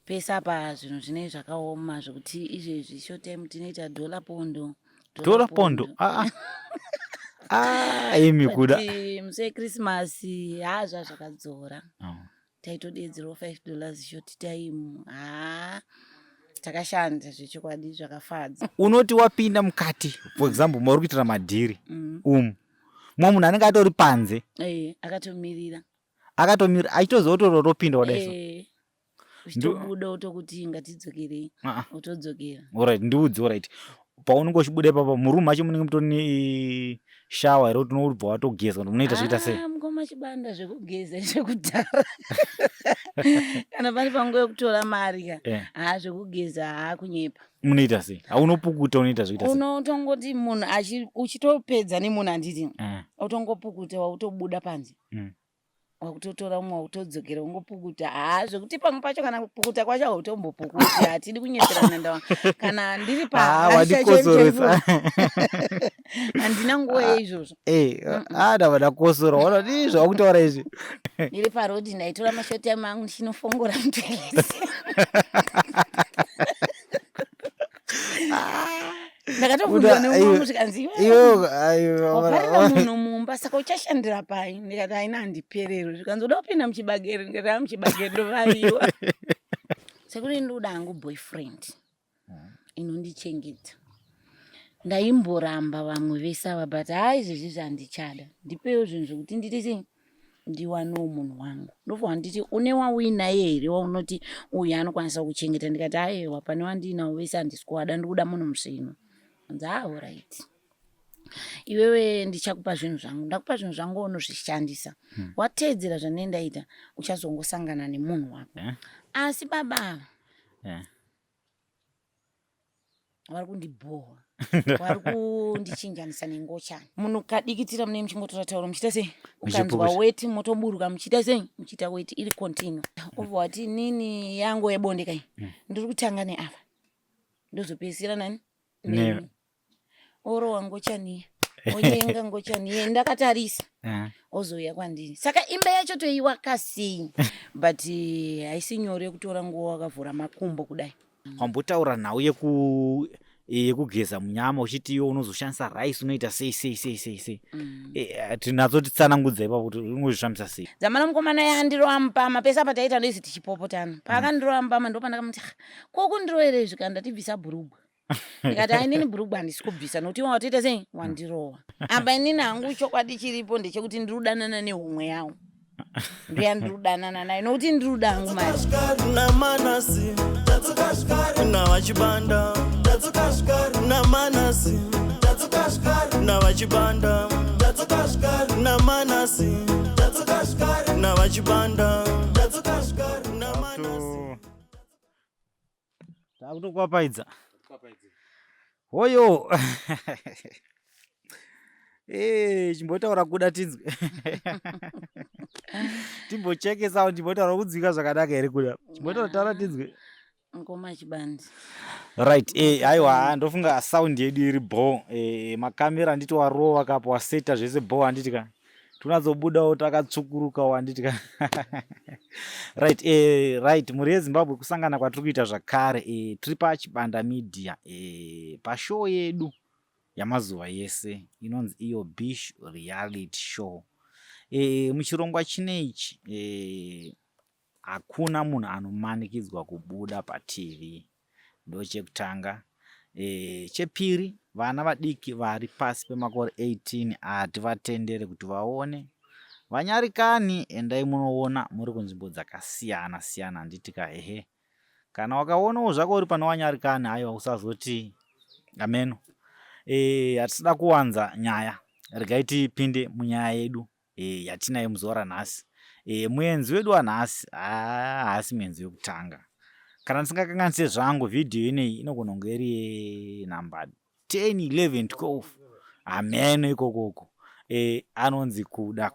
pesa pa zvinhu zvine zvakaoma zvokuti izvezvi short time tinoita dollar pondo. Imi kuda muse Christmas hazva zvakadzora. Taitodedzerwa $5 short time. Takashanda zvechokwadi zvakafadza. Unoti wapinda mukati, for example, muri kuitira madhiri. Munhu anenge atori panze. Akatomirira. Aitozotopinda wadaiso. Uchitobuda utokuti ngatidzokerei. Utodzokera. Alright, ndiudze alright. Paunenge uchibuda papa murumu macho munenge mutori shower ero tunobva watogeza unoita zvoita sei? Mukoma chibanda zvekugeza zvekudhara. Kana pari panguva yekutora mari ka. Zvekugeza kunyepa. Munoita sei? Unopukuta unoita zvoita sei? Unotongoti munhu uchitopedza nemunhu anditi. Utongopukuta wautobuda panze. Wakutotora umwe wautodzokera ungopukuta. Zvekuti pamwe pacho kana kupukuta kwacho hautombopukuti. Hatidi kunyeperana ndawa. Kana ndiri wadikosoresa. Handina nguva izvozvo. Ndakosora. Wanoti zvakutaura izvi. Ndiri parodi ndaitora mashort time angu ndinofongora mutwelesi. Ndakatobvunzwa neumwe musvikanzi wafarira munhu mumba saka uchashandira pai. Ndikati haina handiperero. Zvikanzoda kupinda muchibagero ndikati muchibagero ndovaiwa. Sekuri ndoda hangu boyfriend inondichengeta. Ndaimboramba vamwe vese ava but izvezvi zvandichada. Ndipewo zvinhu zvokuti nditi ndiwanewo munhu wangu. Ndofunga nditi une wauinaye here waunoti uyu anokwanisa kuchengeta. Ndikati aiwa pane wandinawo vese handisikuwada ndikuda munhu musvino. Alright. Iwewe ndichakupa zvinhu zvangu. Ndakupa zvinhu zvangu unozvishandisa. Wateedzera zvanendaita uchazongosangana nemunhu wako. Asi baba. Vari kundibhoha. Vari kundichinjanisa nengochani. Munhu kadikitira mune muchingotora tauro muchita sei? Ukanzwa weti motoburuka muchita sei? Muchita weti iri continue. Obva wati nini yangu yebonde kai. Ndiri kutanga neava. Ndozopedzisira nani? Nemi. Orowa ngochani. Onyenga ngochani. Ndakatarisa. Ozouya kwandiri. Saka imba yacho toiwaka sei? But haisi nyore kutora nguva wakavhura makumbo kudai. Wambotaura nhau yekugeza munyama uchiti iwe unozoshandisa rice unoita sei. Tinadzo titsanangudza ipapo kuti unozvishandisa sei. Zamana mukomana yandiroamba mapesa pataita ndoizi tichipopotana. Pakandiroamba ndopandakamuti kokundiroere zvikanda tibvisa bhurugwa. Ndikati hainini bhurugwa handisi kubvisa nokuti watoita sei wandirowa. Apa inini hangu chokwadi chiripo ndechekuti ndiri kudanana nehumwe yawo. Ndiya ndiri kudanana naye nokuti ndiri kuda hangu mari. Namanasi navachibanda namanasi navachibanda namanasi navachibanda takutokwapaidza hoyo. Chimbotaura kuda tinzwe. Timbochekesa chimbotaura kudzika zvakanaka here kuda. Chimbotaura taura tinzwe. Ngoma chibandi. Right, aiwa ndofunga sound yedu iri bo. Makamera nditi warova kapo waseta zvese bo handiti ka. Tunazobudawo takatsukuruka wanditi ka. Right, muri yeZimbabwe kusangana kwatiri kuita zvakare. Tiri paChibanda Media. Pashow yedu yamazuva yese inonzi iyo Bish Reality Show. Muchirongwa chinechi hakuna munhu anomanikidzwa kubuda paTV. Ndo chekutanga. Chepiri vana vadiki vari pasi pemakore 18 hativatendere kuti vaone. Vanyarikani endai munoona muri kunzvimbo dzakasiyana siyana handitika Kana wakaonawo zvako uri pana wanyarikani aiwa usazoti ameno. Hatisida kuwanza nyaya. Regai tipinde munyaya yedu yatinayo muzuva ranhasi. Muenzi wedu wanhasi haasi muenzi wekutanga. Kana ndisingakanganise zvangu vhidhiyo ineyi inogona kunge iri namba 10, 11, 12. Ameno ikokoko. Anonzi kuda.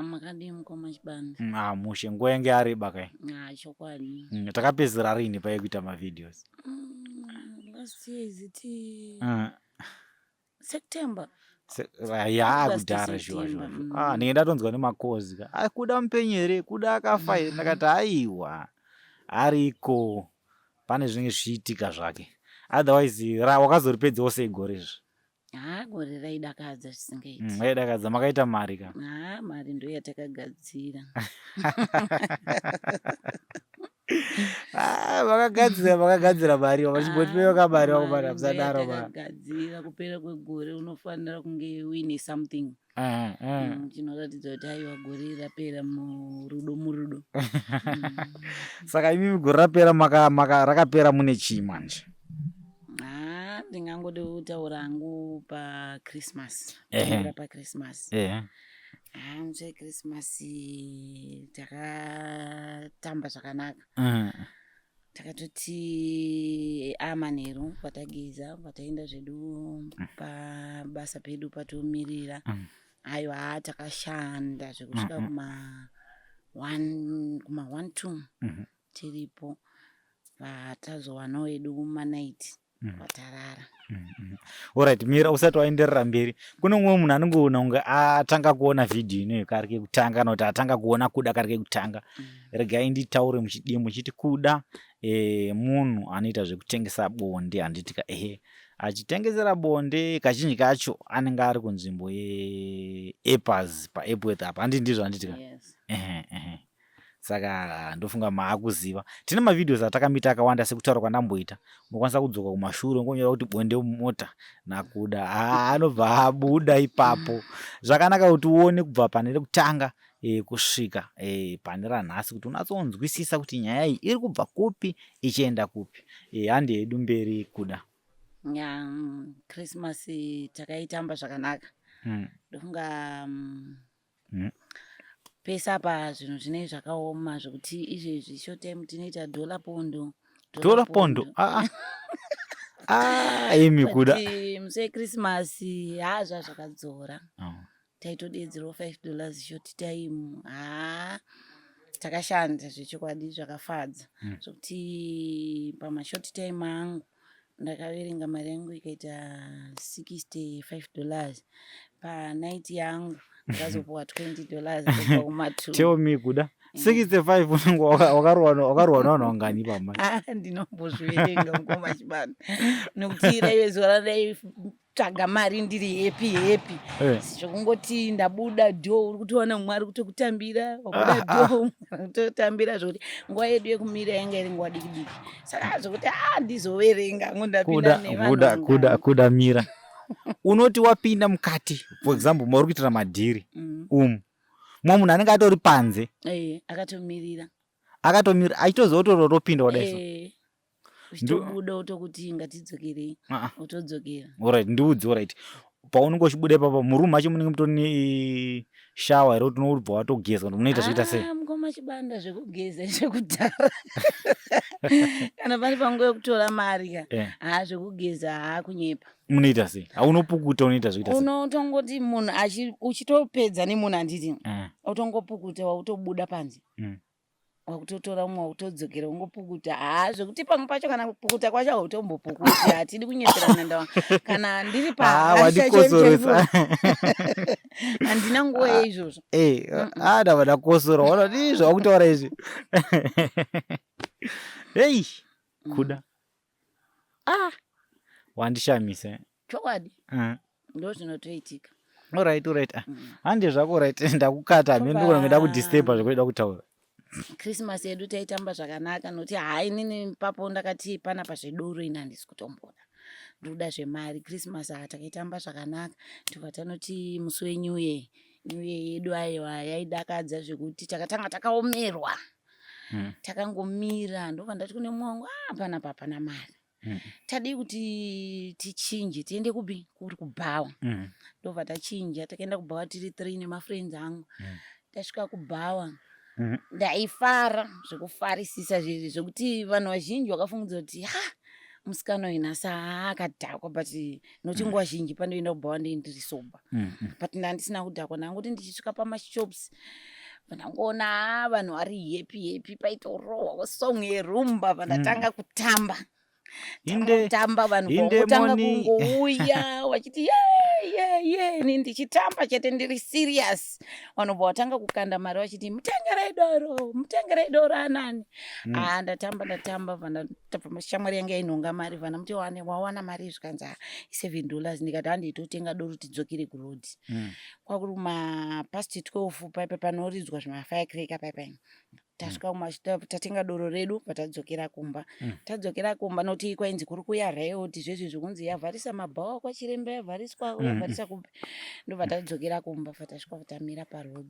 Makadi mukoma chibanda. Mushe nguva yange yareba kai. Chokwadi. Takapedzera rini paye kuita mavidhios? Last year is it September. Kudhara zhizvo. Ndenge ndatonzwa nemakozi. Kuda mupenyu here, kuda akafa here. Ndakati aiwa. ariko pane zvinenge zvichiitika zvake. Otherwise wakazoripedzawo sei gore izvi? Gore raidakadza zvisingaiti. Raidakadza, makaita mari ka? Mari ndo yatakagadzira. Makagadzira mari, vachimbotipewo kamari wakubara musadaro ba. Takagadzira kupera kwegore unofanira kunge uine something. Chinoratidza kuti aiwa gore rapera murudo. Saka imi gore rapera rakapera mune chii manje? Ndingangode kutaura hangu paChristmas. paChristmas. Muse Christmas takatamba zvakanaka. Takatoti manheru patageza pataenda zvedu pabasa pedu patomirira. Aiwa takashanda zvekusvika kuma 1-2 tiripo. Patazowanawo edu kumanight patarara. Alright, mira usati waenderera mberi. Kune umwe munhu anongoona kunge atanga kuona vhidhiyo inoyo kari kekutanga kana kuti atanga kuona kuda kari kekutanga. Regai nditaure muchidii muchiti kuda munhu anoita zvekutengesa bonde. Handiti ka achitengesera bonde kazhinji kacho anenge ari kunzvimbo yeApples paAppworth apa. Handiti ndizvo handiti ka? Saka ndofunga maakuziva. Tine mavidhios atakamita akawanda sekutaura kwandamboita. Unokwanisa kudzoka kumashure ngonyora kuti bonde mumota nakuda. Anobva abuda ipapo. Zvakanaka kuti uone kubva pane rekutanga kusvika pane ranhasi kuti unatsonzwisisa kuti nyaya iyi iri kubva kupi ichienda kupi. Handi yedu mberi kuda. Christmas takaitamba zvakanaka. Ndofunga pesa pa zvinhu zvinenge zvakaoma zvokuti izvezvi short time tinoita dollar pondo. Imi kuda. Muse Christmas zvakadzora. Taitodedzerawo $5 short time. Takashanda zvechokwadi zvakafadza. Zvokuti pama short time angu ndakaverenga mari yangu ikaita $65. Panight yangu ndazopuwa $20 kumatu. Tell me kuda. 65 unenge wakaruwa naungani pama? Ndinombozviverenga mukoma chibano. Nokuti iwe zuva raitsvaga mari ndiri happy. Zvokungoti ndabuda dho uri kutoona mumwe ari kutokutambira. Wabuda dho kutotambira zvokuti nguva yedu yekumira yanga iri nguva diki. Saka zvokuti ndizoverenga ngondapinda nevanhu. Kuda mira. Unoti wapinda mukati, for example, muri kuitira madhiri. Mumwe munhu anenge atori panze. Akatomirira. Aitozotopinda kudai. Uchitobuda utokuti ngatidzokerei. Utodzokera. Alright, ndiudze alright. Paunenge uchibuda ipapo murumu macho munenge mutori neshawa here kuti unobva watogeza kuti munoita zvoita sei? Mukoma chibanda zvekugeza zvekudhara. Kana pane panguva yekutora mari ka. Zvekugeza kunyepa. Munoita sei? Unopukuta unoita zvoita sei? Unotongoti munhu uchitopedza nemunhu handiti. Utongopukuta wautobuda panze. Wakutotora mumwe wautodzokera ungopukuta. Zvekuti pamwe pacho kana kupukuta kwacho hautombopukuti. Hatidi kunyeperana ndawa. Kana ndiri wadikosoresa. Handina nguva yeizvozvo. Ndavadakosora. Wanoti zvakutaura izvi. Hey, kuda. Wandishamisa. Chokwadi. Ndo zvinotoitika. Alright. Handi zvako alright. Ndakukata hamene ndikona ndakudisturba zvokuda kutaura. Christmas yedu taitamba zvakanaka noti inini papo ndakati pana pazvedoro ina handisi kutomboda. Ndoda zvemari. Christmas takaitamba zvakanaka. Tukatanoti musi weNew Year yedu yaidakadza zvekuti takatanga takaomerwa. Takangomira ndobva ndati kune mumwe wangu panapa hapana mari. Tadi kuti tichinje tiende kupi kuri kuBhawa. Ndobva tachinja takaenda kuBhawa tiri 3 nemafriends angu. Tasvika kuBhawa. Ndaifara zvekufarisisa zvezvi zvokuti vanhu vazhinji vakafungudza kuti musikana uyu nhasi akadhakwa but noti nguva zhinji pandoenda kuBhawa ndiri soba. But ndandisina kudhakwa ndanguti ndichisvika pamashops ndangoona vanhu vari happy paitorohwa song yerumba pandatanga kutamba. Tamba vanhu votanga kungouya wachiti ni ndichitamba chete ndiri serious. Vanobva vatanga kukanda mari vachiti mutengere doro anani. Ndatamba vandatapa shamwari yangu yainhonga mari vanamuti wawana mari zvikanzi $7 ndikati handitotenga doro tidzokere kuroad. Kwakuri past 12 paipa panoridzwa zvimafirecracker paipa. Tasvika tatenga doro redu patadzokera kumba. Tadzokera kumba noti kwainzi kuri kuya riot zvezvi zvokunzi yavharisa mabhawa kwaChiremba yavhariswa yavharisa kupi. Ndobva tadzokera kumba patasvika tamira paroad.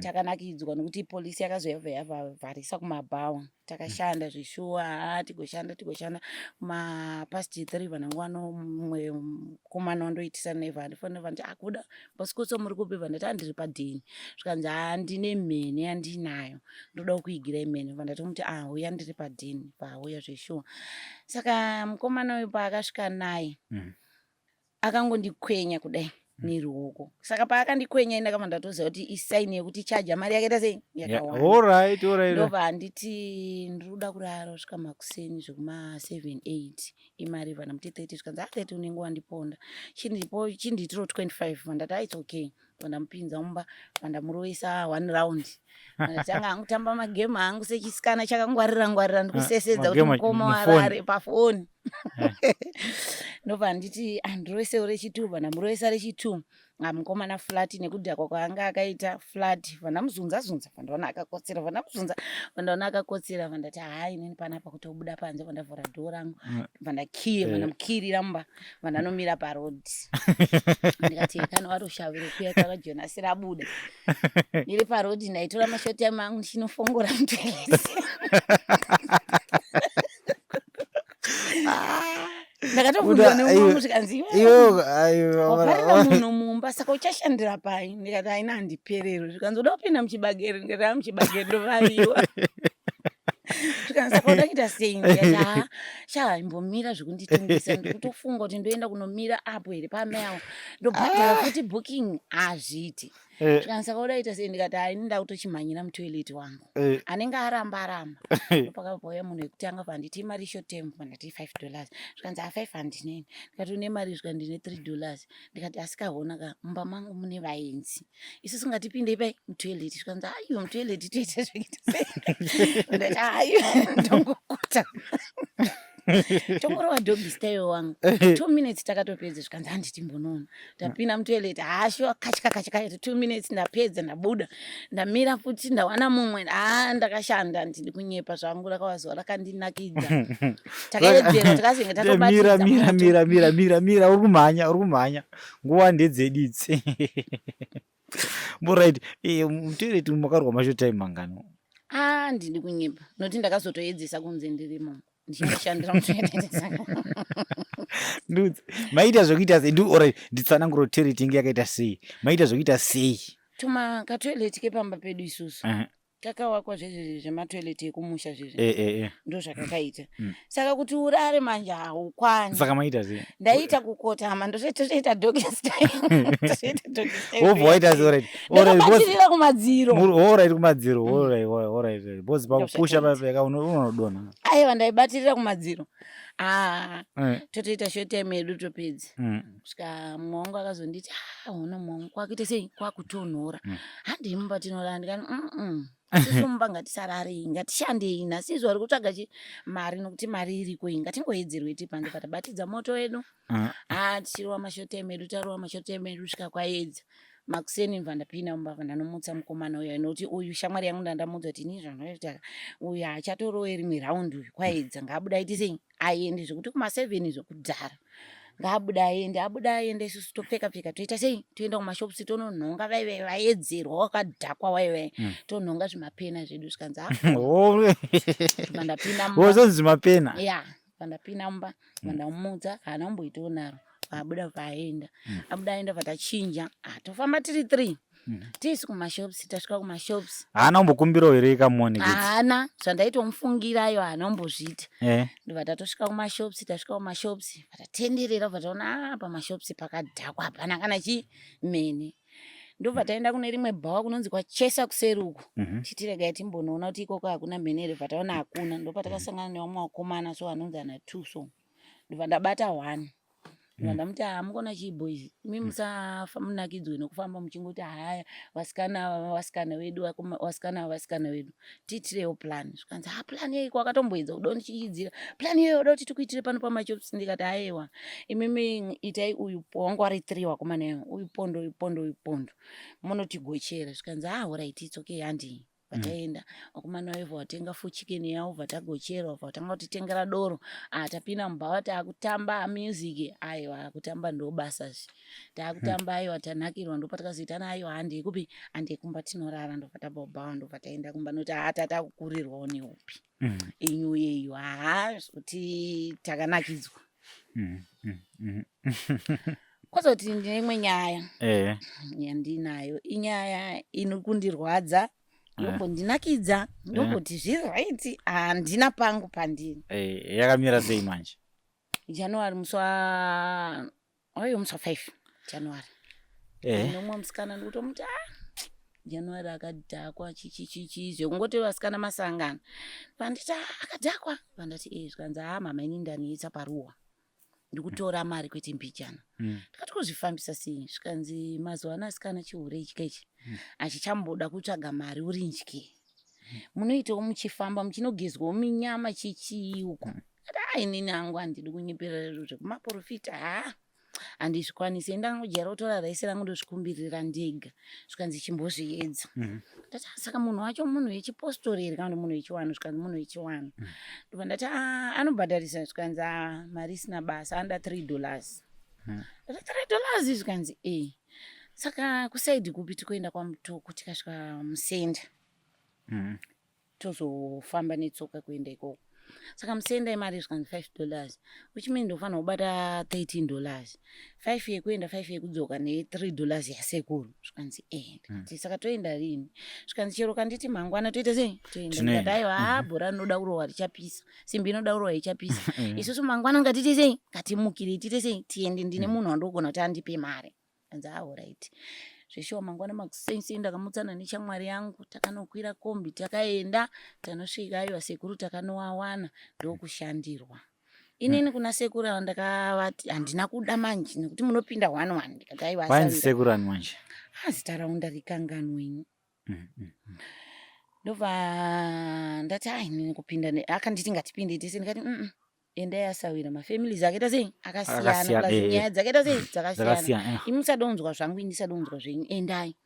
Takanakidzwa nokuti polisi yakazouya yavharisa kumabhawa. Takashanda zvishuwa tigoshanda past 3 vanangu mumwe mukomana wandoitisa nevha ndifanira vanti akuda bosikoso muri kupi vandati handiri padhini zvikanzi handine mhene yandinayo ndoda kuigira imhene vandati muti uya ndiri padhini pauya zvishuwa. Saka mukomana uyu paakasvika naye akangondikwenya kudai neruoko. Saka paakandikwenya ndakabva ndatoziva kuti isaini yekuti chaja mari yakaita sei yakawanda. Ndobva handiti ndinoda kurara kusvika makuseni zvekuma 7-8 imari vanamuti 30 zvikanzi 30 unenge wandiponda chinditiro 25 vandati it's okay. Vandamupinza mumba vandamurovesa 1 round. Ndatanga angutamba magemu angu sechisikana chakangwarira ndikusesedza kuti mukoma warare pafoni. Ndobva nditi andirovesewo rechi2 vandamurovesa rechi2. Mukomana flat nekudhakwa kwaanga akaita flat vandamuzunza vandaona akakotsera vandaona akakotsera vandati inini panapa kutobuda panze vandavhura dhoo rangu vandamukirira mumba vandanomira paroad. Ndikati kana watoshavire kuya kakajonasira abuda ndiri paroad ndaitora mashoti amangu ndichinofongora mutoileti. Ndakatovunzwa neumwe zvikanzi waparira munhu mumba saka uchashandira pai. Ndikati haina handiperero zvikanzi uda kupinda muchibageri ndikati muchibageri ndovariwa. Zvikanzi saka uda kuita sei ndikati imbomira zvekunditengesa ndikutofunga kuti ndoenda kunomira apo here pameo ndobhadhara futi booking hazviiti. Zvikanzi saka uda kuita sei ndikati ini nda kutochimhanyira mutoileti wangu anenge aramba. Ndopakauya munhu wekutanga vanditi imari short term vandati $5. Zvikanzi 5 handineni. Ndikati une mari zvikanzi ndine $3. Ndikati asikaona mumba mangu mune vaenzi isusu ngatipinde pai mutoileti. Zvikanzi aiyo mutoileti toita zvekuita sei. Ndati ndongokuta tongorova doggy style wangu 2 minutes takatopedza. Zvikanzi handiti mbonoona ndapinda mutoileti shuwa kachika 2 minutes ndapedza ndabuda ndamira futi ndawana mumwe ndakashanda ndiri kunyepa zvangu rakava zuva rakandinakidza. Takaedzera takazinge tatobatidza mira uri kumhanya nguva ndedzeditse. Alright, mutoileti makarwa masho time mangano. Ndiri kunyepa noti ndakazotoedzesa kunze ndirimo ndichishandira mutoileti. Ndudzi maita zvokuita sei alright nditsanangura toileti inge yakaita sei maita zvokuita sei. Katoileti kepamba pedu isusu kakawakwa zvezvi zvematoileti ekumusha zvezvi ndozvakakaita. Saka kuti urare manje haukwani. Saka maita sei ndaita kukotama ndotoita doggy style. Wobva waita sei alright ndakabatirira kumadziro. Alright kumadziro alright boss pakupusha papa unodonha. Aiwa ndaibatirira kumadziro. Totoita short time yedu topedza. Svika mumwe wangu akazonditi una mumwe wangu kwakuita sei kwakutonhora. Handiri mumba tinorara ndikati isusu mumba ngatisararei ngatishandei nhasi zuva rikutsvaga mari nokuti mari iriko ngatingoedzerwe tipanze patabatidza moto wedu. Tichirowa mashort time edu tarowa mashort time edu svika kwaedza makuseni vandapinda mumba vandanomutsa mukomana uya nokuti uyu shamwari yangu ndandamudza kuti ini zvanoita uyu hachatorowe rimwe raundi uyu kwaedza ngaabuda aiti sei aende zvekuti kuma7 zvokudhara ngaabuda aende isusu topfeka toita sei toenda kumashopusi tononhonga vaive vaedzerwa wakadhakwa waive tonhonga zvimapena zvedu zvikanzi vandapinda mumba zvimapena vandapinda mumba vandamudza haana kumboitawo naro abuda vaenda aenda vatachinja tofamba tiri 3 tisi kumashopusi. Tasvika kumashopusi haana kumbokumbirawo here kamoni haana zvandaitomufungirayo haana kumbozviita. Ndobva tatosvika kumashopusi. Tasvika kumashopusi vatatenderera vataona pamashopusi pakadhakwa hapana kana chimene. Ndobva taenda kune rimwe bhawa kunonzi kwaChesa kuseri uko chitiregai timbonoona kuti ikoko hakuna mhene here vataona hakuna. Ndopatakasangana nevamwe vakomana so vanonzi ana 2 so ndobva ndabata 1 Vandamuti mukona chiboys mimi musafa munakidzwe nokufamba muchingoti haya vasikana wedu tiitirewo plan. Zvikanzi plan yeiko akatomboedza kuda kundichichidzira plan iyoyo uda kuti tikuitire pano pamachops. Ndikati haiwa imimi itai uyu wangu ari 3 wakomana yangu uyu pondo munotigochera. Zvikanzi alright it's okay handi vataenda wakomana wevo watenga full chicken yavo vatagochera vatanga kutitengera doro tapina mubhava taakutamba music aiwa kutamba ndo basa taakutamba aiwa tanhakirwa ndo patakazoitana aiwa handi kupi handi kumba tinorara ndo patabobhawa ndo pataenda kumba noti tatakukurirwawo neupi inyu yeyu kuti takanakidzwa. Kwazoti ndine imwe nyaya yandinayo inyaya inokundirwadza yombondinakidza ndomboti zviright handina pangu pandini. Yakamira sei manje? January muswa 5 January nomwe musikana ndikutomuti January akadhakwa chichichichi kungoti vasikana masangana panditi akadhakwa pandati zvikanzi mama ini ndaniitsa paruwa ndikutora mari kwete mbijana. Ndikati kuzvifambisa sei? Zvikanzi mazuva ano asikana chihure ichi ichi achichamboda kutsvaga mari uri njike munoitawo muchifamba muchinogezwawo minyama chichi uko. Inini hangu handidi kunyeperera zvekumaprofita handizvikwanisi ndangojera kutora raisi rangu ndozvikumbirira ndega. Zvikanzi chimbozviedza ndati saka munhu wacho munhu wechipostori here kana munhu wechiwano? Zvikanzi munhu wechiwano. Ndobva ndati anobhadharisa. Zvikanzi mari isina basa anda $3. $3 zvikanzi saka kusaidhi kupi tikoenda kwamutoko tikasvika Musenda tozofamba netsoka kuenda ikoko. Saka Musenda imari zvikanzi $5 which means ndofanira kubata $13. 5 yekuenda 5 yekudzoka ne$3 yasekuru. Zvikanzi saka toenda rini? Zvikanzi chero kanditi mangwana toita sei toenda. Ndikati aiwa bhora rinoda kurohwa richapisa simbi inoda kurohwa ichapisa isusu mangwana ngatite sei ngatimukire tiite sei tiende ndine munhu wandogona kuti andipe mari. Anzi alright zveshuwa mangwana makusensi ndakamutsana nechamwari yangu takanokwira kombi takaenda tanosvika aiwa sekuru takanowawana ndokushandirwa. Inini kuna sekuru ndakavati handina kuda manje nekuti munopinda 1 ndikati aiwa wanzi sekuru ani manje zita raunda rikanganweni. Ndobva ndati nini kupinda akanditi ngatipinde tese. Ndikati endai asawira mafamilies akaita sei akasiyana nyaya dzakaita sei dzakasiyana. Imi musadonzwa zvangu ini ndisadonzwa zvenyu endai.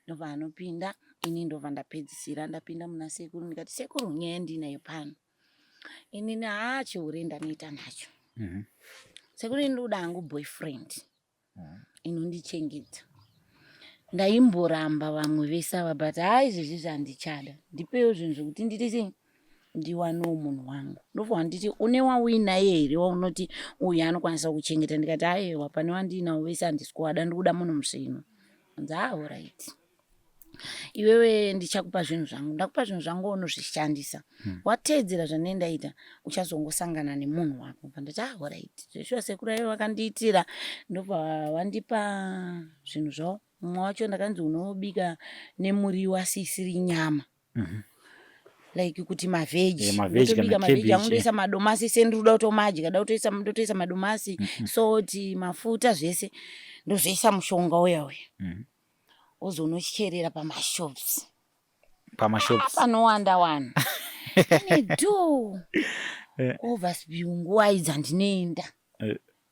Ndobva anopinda ini ndobva ndapedzisira ndapinda muna sekuru. Ndikati sekuru nyaya ndinayo pano inini chihure ndanoita nacho. Sekuru ini ndoda hangu boyfriend inondichengeta. Ndaimboramba vamwe vese ava but izvezvi zvandichada ndipewo zvinhu zvokuti nditi sei ndiwanewo munhu wangu. Ndobva wanditi une wauinaye here waunoti uyu anokwanisa kuchengeta? Ndikati aiwa pane wandinawo vese handisi kuwada ndikuda munhu musvino. Anzi alright iwewe ndichakupa zvinhu zvangu ndakupa zvinhu zvangu unozvishandisa wateedzera zvanenge ndaita uchazongosangana nemunhu wako. Pandati alright zveshuwa sekuru aiva vakandiitira. Ndobva wandipa zvinhu zvavo. Mumwe wacho ndakanzi unobika nemuriwo asisiri nyama like kuti mavheji ndotobika mavheji angu ndoisa madomasi sendiri kutomadya ndotoisa madomasi soti mafuta zvese ndozvoisa mushonga uya ozonocherera pamashops panowanda ine do ovasbiyungu aiza ndinoenda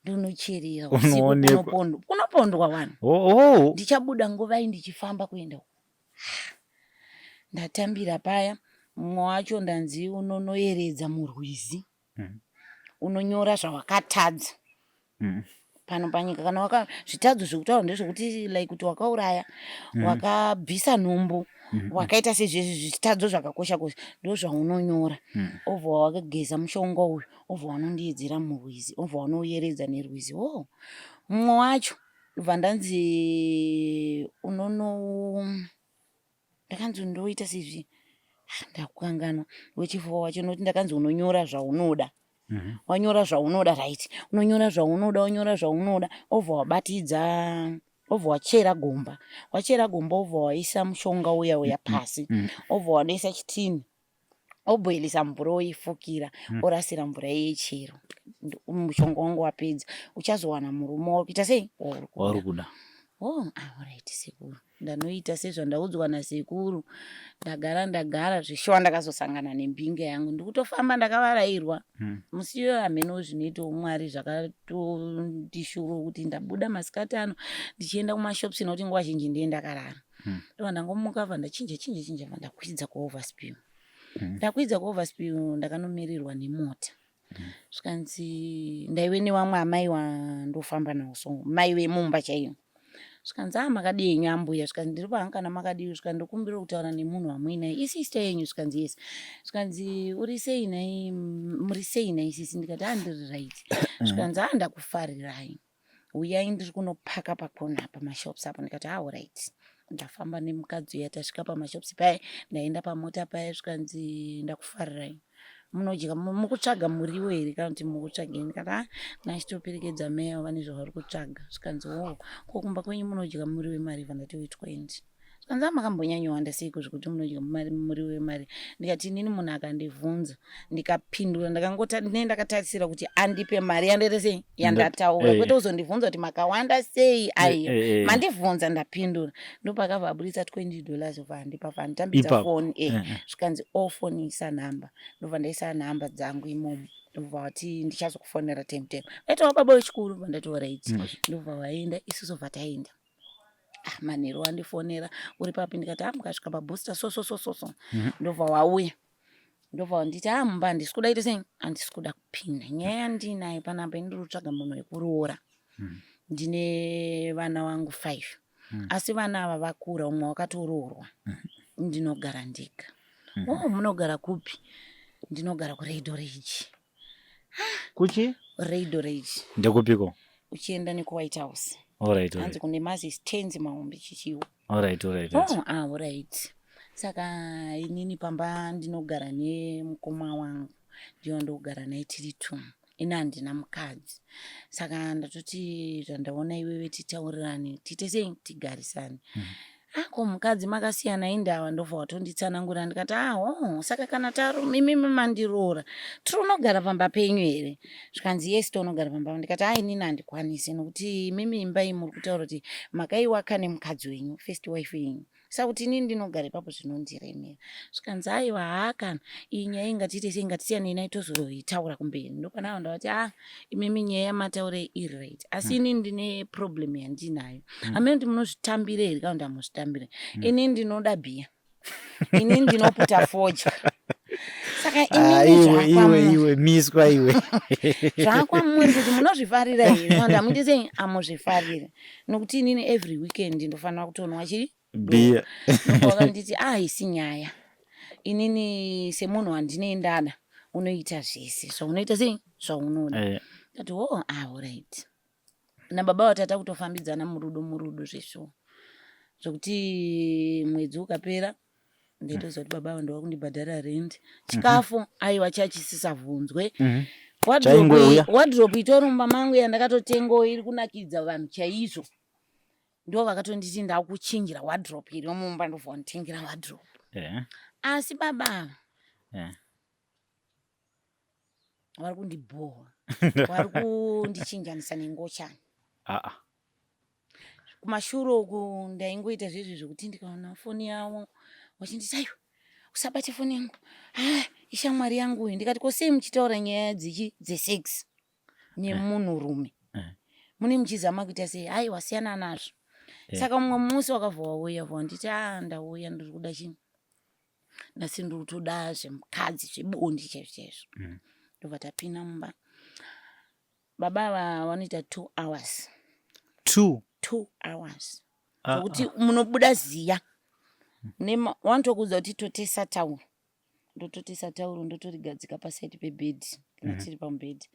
ndonocherera usiku kunopondwa vanhu. Ndichabuda nguva ndichifamba kuenda ndatambira paya. Mumwe wacho ndanzi unonoyeredza murwizi unonyora zvawakatadza pano panyika kana zvitadzo zvekutaura ndezvekuti like kuti wakauraya wakabvisa nhumbu wakaita sezvitadzo zvakakosha kosha ndozvaunonyora. Obva wakageza mushonga uyu obva wanondiedzera murwizi obva wanoyeredza nerwizi. Mumwe wacho ndobva ndanzi ndakanzi ndoita sezvi ndakukanganwa wechifuwa wacho noti ndakanzi unonyora zvaunoda. Wanyora zvaunoda right unonyora zvaunoda obva wabatidza obva wachera gomba obva waisa mushonga uya pasi obva wanoisa chitini Oboilisa mvura oifukira orasira mvura yechero. Mushonga wangu wapedza uchazowana murume wakuita sei warukuda. Alright sekuru. Ndanoita sezvandaudzwa nasekuru. Ndagara zvishowa ndakazosangana nembinga yangu ndikutofamba ndakavarairwa. Musiyo ameno zvinoita Mwari zvakatondishuru kuti ndabuda masikati ano ndichienda kumashops noti nguva zhinji ndiye ndakarara. Ndangomuka ndachinja ndakwidza kuoverspew. Ndakwidza kuoverspew ndakanomirirwa nemota. Svikanzi ndaive nevamwe amai wandofamba nawo so mai vemumba chaiyo. Svikanzi makadii nyambuya svikanzi ndiri pahankana makadii svikanzi ndokumbira kutaura nemunhu wamuinai isister yenyu svikanzi yes. Svikanzi uri sei nai muri sei nai sisi ndikati handiri right. Svikanzi ndakufarirai. Uyai ndiri kunopaka pakona pamashops apo ndikati right. Ndafamba nemukadzi uya tasvika pamashops paya ndaenda pamota paya svikanzi ndakufarirai. Munodya mukutsvaga muriwo here kana kuti mukutsvagei ndikati nachitoperekedza meya vane zvavari kutsvaga. Svikanzi kokumba kwenyu munodya muri wemari vandati wetwendi. Svikanzi makambonyanyowanda seiko zvekuti munodya muri wemari. Ndikati inini munhu akandibvunza ndikapindura ndakatarisira kuti andipe mari yandere sei yandataura kwete kuzondibvunza kuti makawanda sei aiyo mandibvunza ndapindura. Ndopakabva aburitsa $20 vandipa vanditambidza foni svikanzi ofonisa nhamba ndobva ndaisa nhamba dzangu imomo ndobva wati ndichazokufonera time aitawo baba wechikuru vandati right ndobva waenda isusu bva taenda. Manheru wandifonera uri papi ndikati mukasvika pabooster so ndobva wauya ndobva wanditi mumba handisi kuda ite sei handisi kuda kupinda nyaya ndinayo panapa ndiri kutsvaga munhu wekuroora. Ndine vana vangu 5 asi vana ava vakura umwe wakatoroorwa. Ndinogara ndega. Munogara kupi? Ndinogara kuRaidorage. Kuchi? Raidorage. Ndekupiko? Uchienda neku-White House. Alright. Hanzi kune mazis 10 mahombe chichiwo. Alright. Saka inini pamba ndinogara nemukoma wangu. Ndiyo ndogara naye tiri 2. Ina handina mukadzi. Saka ndatoti zvandaona iwewe titaurirane tiite sei tigarisane. Ko mukadzi makasiyana indava ndobva watonditsanangura ndikati saka kana mimi mandiroora tinogara pamba penyu here. Svikanzi yes tonogara pamba. Ndikati inini handikwanisi nokuti mimi imba iyi muri kutaura kuti makaiwaka nemukadzi wenyu first wife yenyu. Saka kuti inini ndinogara ipapo zvinondiremera. Svikanzi aiwa kana iyi nyaya ingatiite sei ngatisiyane nayo tozoitaura kumberi. Ndopanawo ndavati imimi nyaya yamataure iri right asi inini ndine problem yandinayo. Hamene kuti munozvitambira here kana kuti hamuzvitambira. Inini ndinoda bhiya. Inini ndinoputa fodya. Saka inini iwe miswa iwe. Zvakwamuri kuti munozvifarira here kana kuti hamuiti sei hamuzvifarira. Nokuti inini every weekend ndofanira kutonwa chii bhiya. Ndokanditi isi nyaya. Inini semunhu wandinoendada unoita zvese zvaunoita sei zvaunoda. Ndati alright. Nababa watata kutofambidzana murudo zvesvo. Zvokuti mwedzi ukapera ndetoziva kuti baba ndova kundibhadhara rent. Chikafu aiwa chachisisabvunzwe. Wardrobe itori mumba mangu yandakatotengawo iri kunakidza vanhu chaizvo. Ndo vakatonditi ndakuchinjira wardrobe iri mumba ndobva wanditengera wardrobe. Asi baba vari kundibhoha. Vari kundichinjanisa nengochani. Kumashure uku ndaingoita zvezvi zvokuti ndikaona foni yavo wachinditi aiwa usabate foni yangu. Ishamwari yangu uyu. Ndikati kosei muchitaura nyaya dze6 nemunhurume. Mune muchizama kuita sei aiwa siyana nazvo. Saka mumwe musi wakabva wauya wanditi ndauya ndiri kuda chini. Nasi ndiri kutoda zvemukadzi zvebondi chaizvo. Ndobva tapinda mumba. Baba vanoita 2 hours. 2 hours. Zvokuti munobuda ziya. Wanotokudza kuti totesa tauro. Ndototesa tauro ndotorigadzika pasaidi pebhedhi. Tiri pamubhedhi.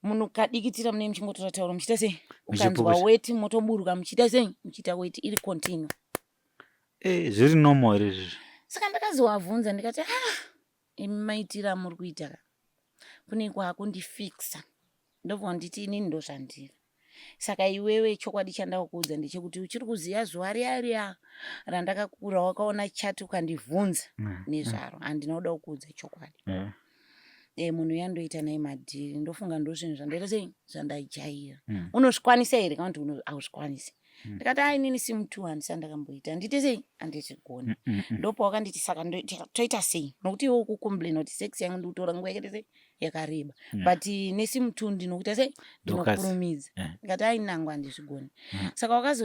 Munhu kadikitira mune muchingotora tauro muchita sei? Ukanzwa weti motoburuka muchita sei? Muchita weti iri continue. Zviri normal here izvi. Saka ndakazovabvunza ndikati imi maitira muri kuita kune kwakundifixa. Ndobva nditi inini ndozvandiri. Saka iwewe chokwadi chandakuudza ndechekuti uchiri kuziya zuva riya randakakura wakaona chati ukandivhunza nezvaro handinoda kukuudza chokwadi. Munhu yandoita naye madhiri ndofunga ndozvinhu zvandaita sei zvandaijaira. Unozvikwanisa here kana kuti hauzvikwanisi? Ndikati inini simutu handisi andakamboita handiti sei handizvigoni. Ndopawakanditi saka toita sei nokuti iwe ukukomplaina kuti sex yangu ndikutora nguva yakaita sei yakareba but nesimutu ndinokuita sei ndinokurumidza. Ndikati nangu handizvigoni. Saka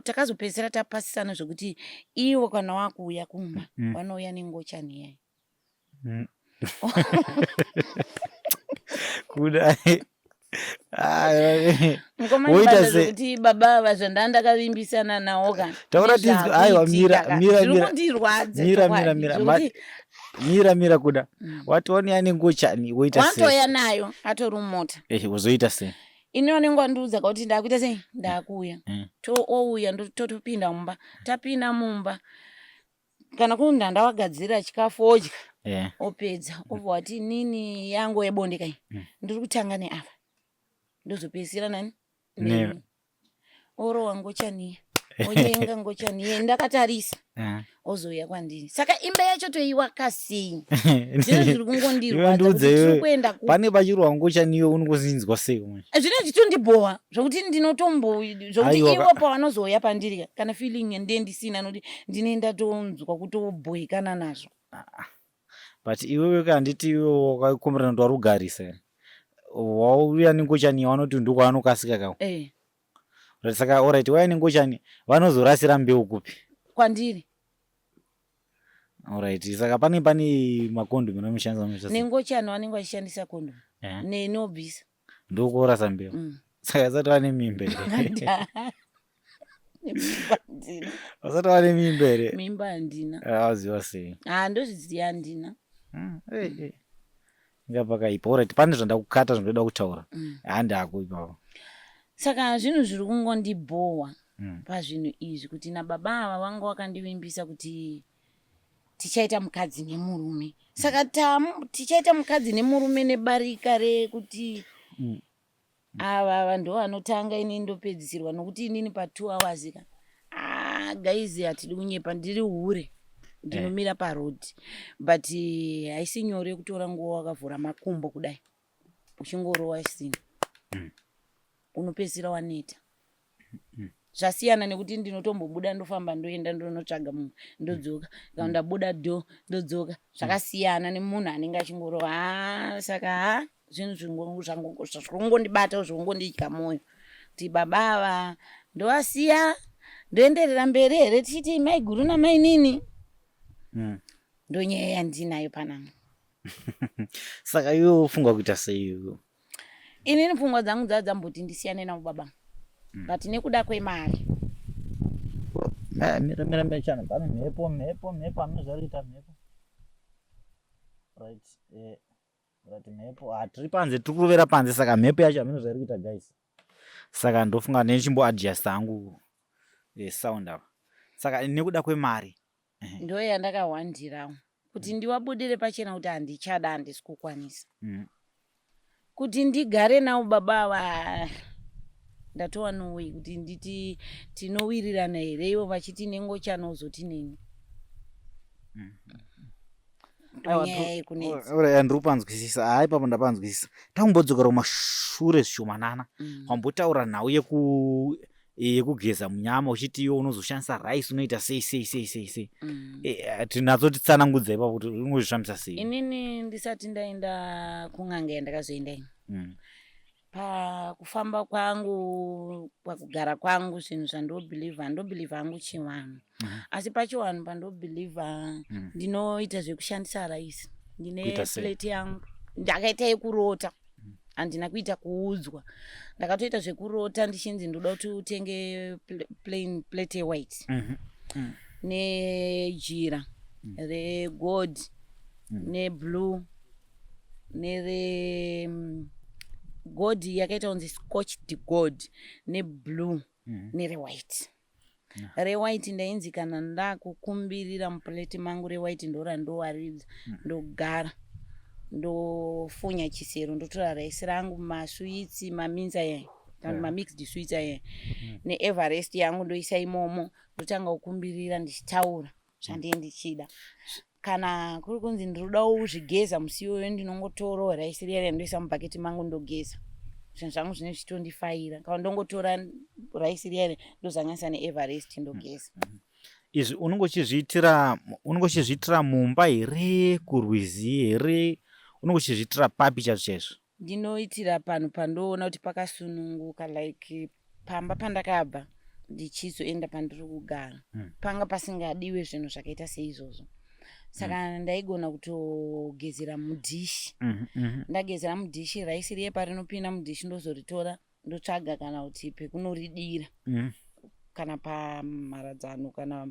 takazopedzisira tapasisana zvokuti iwe kana wakuuya kumba vanouya nengochani yayi kudai kuti baba vazvandandakavimbisana nawo mira kuda watoona ane ngochani woita sei watoya nayo atori mumota uzoita sei ini vanenge vandiudza kuti ndakuita sei ndakuuya ouya totopinda mumba tapinda mumba kana kuti ndandawagadzira chikafu odya opedza obva wati nini yangu yebonde kai ndiri kutanga neava ndozopedzisira nani orowa ngochaniye onyenga ngochaniye ndakatarisa ozoya kwandiri saka imba yacho toiwaka sei zvino zviri kungondirwadza kuti tiri kuenda pane pachirowa ngochaniyo unongozinzwa sei zvino zvitondibhowa zvokuti ndinotombo zvokuti iwo pawanozoya pandiri kana feeling ndendisina noti ndine ndatonzwa kutobhoikana nazvo but iwewe kanditi iwe wakakomberana kuti wari kugarisa wauya nengochani wanoti ndiko anokasika kawo saka alright wauya nengochani vanozorasira mbeu kupi kwandiri alright saka pane makondomu anomushandisa nengochani vanenge vachishandisa kondomu nenobvisa ndokorasa mbeu saka asati vane mimba asati vane mimba here mimba handina aziva sei ndozviziva handina ngapakaipa alright pane zvandakukata zvindoda kutaura handako ipapo saka zvinhu zviri kungondibhowa pazvinhu izvi kuti nababa ava vanga vakandivimbisa kuti tichaita mukadzi nemurume saka tichaita mukadzi nemurume nebarika rekuti ava ndo vanotanga ini ndopedzisirwa nokuti inini pa2 hours gaizi hatidi kunyepa ndiri hure ndinomira parodhi but haisi nyore kutora nguva wakavhura makumbo kudai uchingorowa sina unopedzisira waneta zvasiyana nekuti ndinotombobuda ndofamba ndoenda ndonotsvaga munhu ndodzoka kana ndabuda ndodzoka zvakasiyana nemunhu anenge achingorowa saka zvinhu zvakungondibata zvakungondidya mwoyo kuti baba ava ndovasiya ndoenderera mberi here tichiti mai guru namai nini ndonyaya yandinayo panangu saka iwe ufunga kuita sei inini pfungwa dzangu dzadzamboti ndisiyane navo baba but nekuda kwemari mira chana pane mhepo amnozvarita mhepo right mhepo tiri panze tiri kurovera panze saka mhepo yacho hamino zvari kuita guys saka ndofunga nechimboadjust hangu sound apa saka nekuda kwemari ndo yandakahwandirawo kuti ndiwabudire pachena kuti handichada handisi kukwanisa kuti ndigare nawo baba ava ndatova nowei kuti nditi tinowirirana here ivo vachiti nengochana uzoti neni ndiri kupanzwisisa hai papo ndapanzwisisa takumbodzokera kumashure zvishomanana wambotaura nhau yekugeza munyama uchiti iwo unozoshandisa rice unoita sei tinadzo titsanangudzai papo kuti unozvishamisa sei inini ndisati ndaenda kun'anga yandakazoenda ini pakufamba kwangu pakugara kwangu zvinhu zvandobhilivha handobhilivha hangu chivanhu asi pachivanhu pandobhilivha ndinoita zvekushandisa raisi ndine plate yangu ndakaita yekurota handina kuita kuudzwa ndakatoita zvekurota ndichinzi ndoda kuti utenge plain plate yewhite nejira regold neblue nere gold yakaita kunzi scotched gold neblue nerewhite rewhite ndainzi kana ndakukumbirira mupuleti mangu rewhite ndora ndowaridza ndogara ndofunya chisero ndotora raisi rangu maswitsi maminza yayi kana ma mixed sweets ne Everest yangu ndoisa imomo ndotanga kukumbirira ndichitaura zvandiye ndichida. Kana kuri kunzi ndiroda kuzvigeza musi iwoyo ndinongotora rice riya ndoisa mubhaketi mangu ndogeza. Zvinhu zvangu zvine zvitondifaira. Kana ndongotora rice riya ndozanganisa neEverest ndogeza. Izvi unongochizviitira mumba here, kurwizi here, unongochizviitira papi chaizvo? Ndinoitira panhu pandoona kuti pakasununguka, like pamba pandakabva ndichizoenda pandiri kugara. Panga pasingadiwe zvinhu zvakaita seizvozvo. Saka ndaigona kutogezera mudhishi. Ndagezera mudhishi rice riye parinopinda mudhishi ndozoritora ndotsvaga kana kuti pekunoridira. Kana pamharadzano kana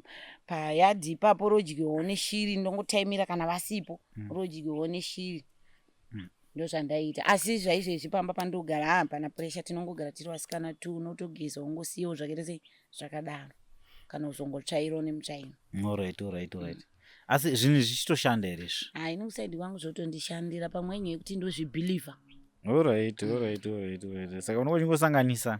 payadhi ipapo rodyiwawo neshiri ndongotaimira kana vasipo rodyiwawo neshiri. Ndozvandaita. Asi zvaizvezvi pamba pandogara hapana pressure, tinongogara tiri vasikana tu unotogeza ungosiyawo zvakaita sei zvakadaro kana uzongotsvairawo nemutsvairo. Alright. Asi zvinhu zvichitoshanda here izvi? Hayi, kusaidi kwangu zvotondishandira pamwe nyaya yekuti ndozvibhilivha. Alright. Saka unongosanganisa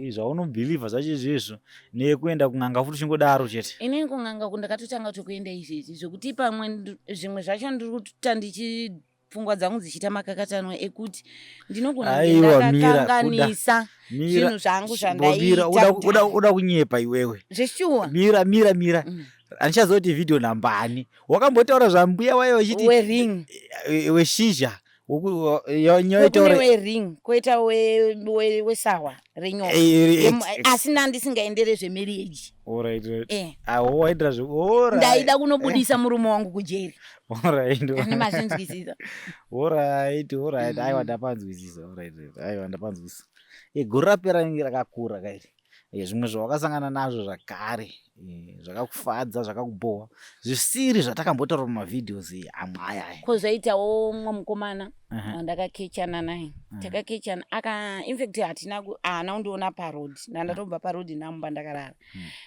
zvaunobhilivha zvacho izvezvo nekuenda kun'anga futi uchingodaro chete. Inini kun'anga kundakatotanga tokuenda izvezvi zvokuti pamwe zvimwe zvacho ndiri kuta pfungwa dzangu dzichita makakatanwa ekuti ndinogona ndakakanganisa zvinhu zvangu zvandaita. Uda kunyepa iwewe. Zveshuwa. Mira. Handichazoti video nambani. Wakambotaura zvambuya wayo wachiti wering. Weshizha. Kune wering, koita wesawa renyoka. Asi ndandisingaendere zvemarriage. Alright. Waidira zve. Ndaida kunobudisa murume wangu kujeri. Alright. Ani mazvinzwisisa. Alright. Aiwa ndapanzwisisa. Aiwa ndapanzwisisa. Gore rapera rakakura kairi. Zvimwe zvawakasangana nazvo zvakare zvakakufadza zvakakuboha zvisiri zvatakambotaura mumavidheos amwe aya. Kozoitawo mumwe mukomana wandakakechana naye. Takakechana infact haana kundiona parodi. Ndandatobva parodi ndamumba ndakarara.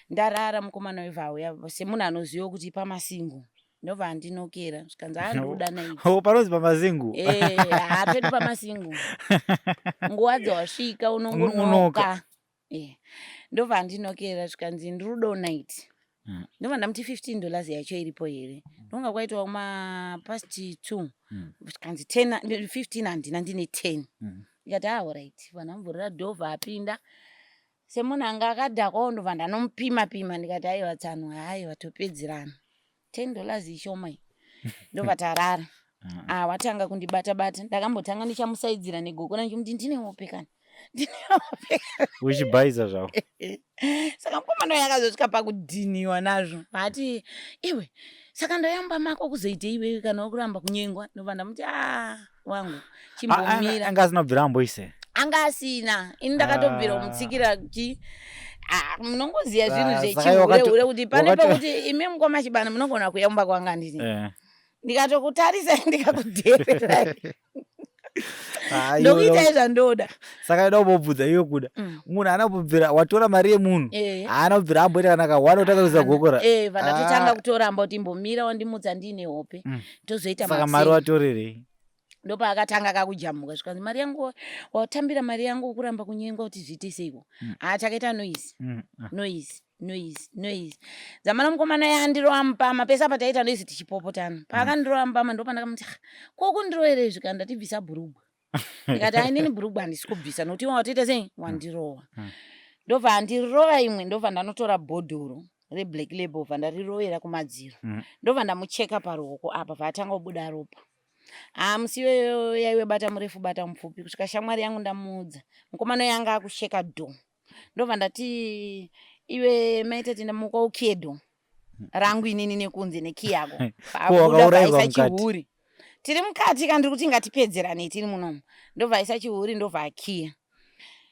Ndarara mukomana wevhauya semunhu anoziva kuti pamasingo. Ndobva andinokera zvikanzi ndinoda naiti. Panonzi pamasingo? Hapedu pamasingo. Nguva dzawasvika unongonoka. Ndobva ndinokera zvikanzi ndirudo night. Ndobva ndamuti $15 yacho iripo here. Ndonga kwaitawo past 2. Zvikanzi 15 handina ndine 10. Ndikati alright. Vanamvurira dhovha apinda. Semunhu anga akadhakwawo ndobva ndanomupima. Ndikati aiwa tsanwa haiwa topedzerana. $10 ishoma. Ndobva tarara. Watanga kundibata. Ndakambotanga ndichamusaidzira negokona ndichimuti ndinewope kana. Uchibhaisa zvavo. Saka mukomana yakazosvika pakudhiniwa nazvo. Ati iwe saka ndoyamba mako kuzoite iwe kana wokuramba kunyengwa. Ndobva ndamuti wangu chimbomira. Anga asina kubvira amboise. Anga asina. Ini ndakatobvira kumutsikira kuti munongoziya zvinhu zvechihure kuti pane pekuti imi mukoma chibana munogona kuyamba kwanga ndini. Ndikatokutarisa ndikakudherera. Ndokuita izvandoda. Saka ida kubvudza iyo kuda. Munhu ana kubvira watora mari yemunhu. Haana kubvira amboita kana kawana utanga kuisa gokora. Vandatotanga kutora amboti mbomira wandimudza ndine hope. Tozoita saka mari watorerei? Ndopa akatanga kakujamuka zvikanzi mari yangu watambira mari yangu kuramba kunyengwa kuti zviite seiko. Takaita noise. Zamana mukomana yandiroampa mapesa pataita noise tichipopotana. Pakandiroampa ndopa ndakamuti kokundiroere zvikanda tibvisa bhurugwa. Ndikati ainini bhurugwa handisi kubvisa nokuti watoita sei wandirowa. Ndobva andirowa imwe ndobva ndanotora bhodhoro reblack label vandarirovera kumadziro. Ndobva ndamucheka paruoko apa vatanga kubuda ropa. Musi iyoyo yaiwe bata murefu bata mupfupi kusvika shamwari yangu ndamuudza. Mukomana yanga akusheka dho. Ndobva ndati iwe maita tindamuka ukedo rangu inini nekunze neki yako. Pabuda vaisa chihuri. Tiri mukati kandi kuti ngatipedzerane tiri munomu. Ndobva isa chihuri ndobva akia.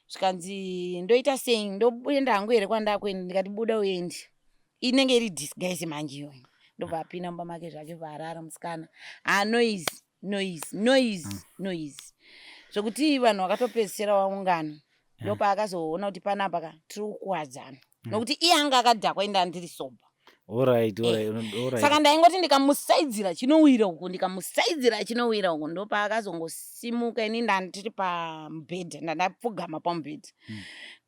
Zvikanzi ndoita sei ndoenda hangu here kwandakwenda ndikati buda uende. Inenge iri disguise manje iyoyo. Ndobva apinda mumba make zvake varara musikana. Noise. Zvokuti vanhu vakatopedzisira waungano. Ndopa akazoona kuti panapa tiri kuwadzana. Nokuti iye anga akadhakwa enda ndiri soba. Alright. Saka ndaingoti ndikamusaidzira chinowira uko ndopa akazongosimuka ini ndandiri pamubhedha ndandapfugama pamubhedha.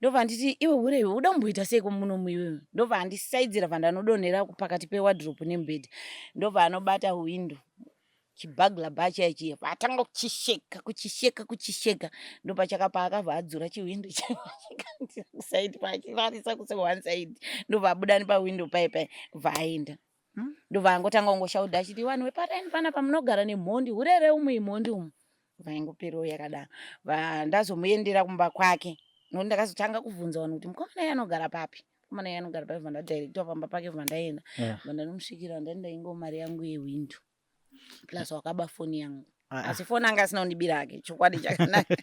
Ndobva nditi iwe hure uda kumboita seiko muno muiwewe. Ndobva andisaidzira vandanodonhera pakati pewardrobe nemubhedha. Ndobva anobata window. Chibhagla bacha ichi atanga kuchisheka ndopa chakapa akabva adzura chiwindo side pachirarisa kuse one side ndobva abudani pawindo pai vaenda. Ndobva angotanga ngoshaudha achiti vanhu veparaini pana pamunogara nemhondi urere umwe imhondi umwe vaingopero yakadaro vandazomuendera kumba kwake nokuti ndakazotanga kubvunza vanhu kuti mukomana iye anogara papi vandadirector pamba pake vandaenda vandanomusvikira ndaingo mari yangu yewindo plus wakaba foni yangu. Asi foni anga asina kundibira hake chokwadi chakanaka.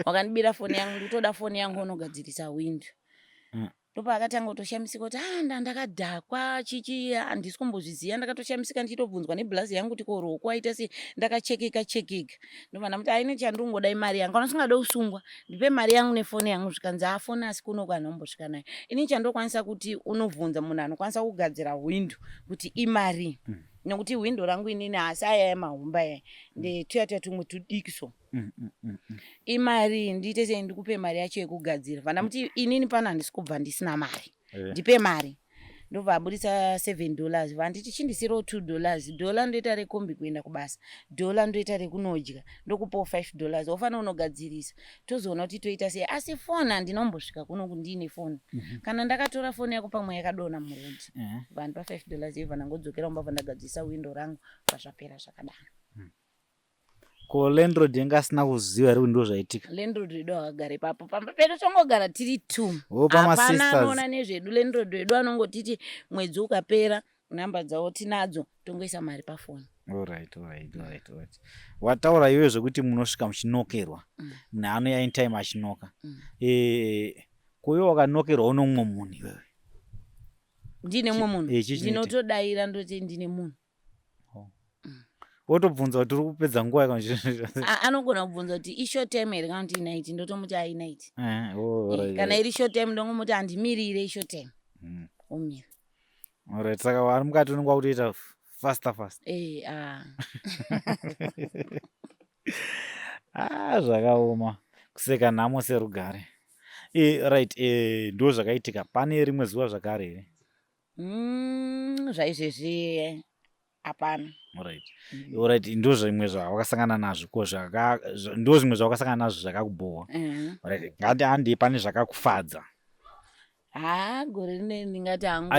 Wakandibira foni yangu nditoda foni yangu unogadzirisa window. Ndopa akatanga kutoshamisika kuti ndakadhakwa chichi handisi kumbozviziva ndakatoshamisika ndichitobvunzwa neblazi yangu kuti koroko aita se ndakachekeka. Ndobva ndamuti haina chandingoda imari yangu kana usingada kusungwa ndipe mari yangu nefoni yangu zvikanzi afoni asi kuno kwaanombosvika nayo. Ini chandokwanisa kuti unovhunza munhu anokwanisa kugadzira window kuti imari. Nokuti window rangu inini asi aya yemahumba ya ndetuya tumwe tudikiso. Imari ndiite se ndikupe mari yacho yekugadzira. Vandamuti inini pana handisi kubva ndisina mari. Ndipe mari. Ndobva abudisa $7. Vanditi chindisiro $2. Dollar ndoita rekombi kuenda kubasa. Dollar ndoita rekunodya. Ndokupawo $5. Ofana unogadzirisa. Tozoona kuti toita sei asi foni handinombosvika kuno kundine foni. Kana ndakatora foni yako pamwe yakadona murodhi. Vanhu pa $5 ivo vanangodzokera kumba vandagadzirisa window rangu pazvapera zvakadaro. Ko landlord yanga asina kuziva ere ndo zvaitika. Landlord wedu akagara ipapo pamba pedu tongogara tiri 2. Hapana anoona nezvedu. Landlord wedu anongotiti mwedzi ukapera namba dzawo tinadzo tongoisa mari pafoni. Alright. Wataura iwe zvekuti munosvika muchinokerwa. Munhu anouya in time achinoka. Kuyo wakanokerwa uno mumwe munhu iwewe. Ndine mumwe munhu. Ndinotodaira ndoti ndine munhu. Wotobvunza kuti uri kupedza nguva yakachizvizvo. Anogona kubvunza kuti ishort time here kana kuti night ndotomuti ai night. Kana iri short time ndongomuti handimirire ishort time. Umira. Alright, saka vari mukati unonga kutoita faster. Zvakaoma. Kuseka nhamo serugare. Right, ndo zvakaitika. Pane rimwe zuva zvakare here? Zvaizvezvi hapana. Alright, ndo zvimwe zvawakasangana nazvo ko ndo zvimwe zvawakasangana nazvo zvakakubowa. Alright, ngati handi pane zvakakufadza. Gore rine ndingati hangu.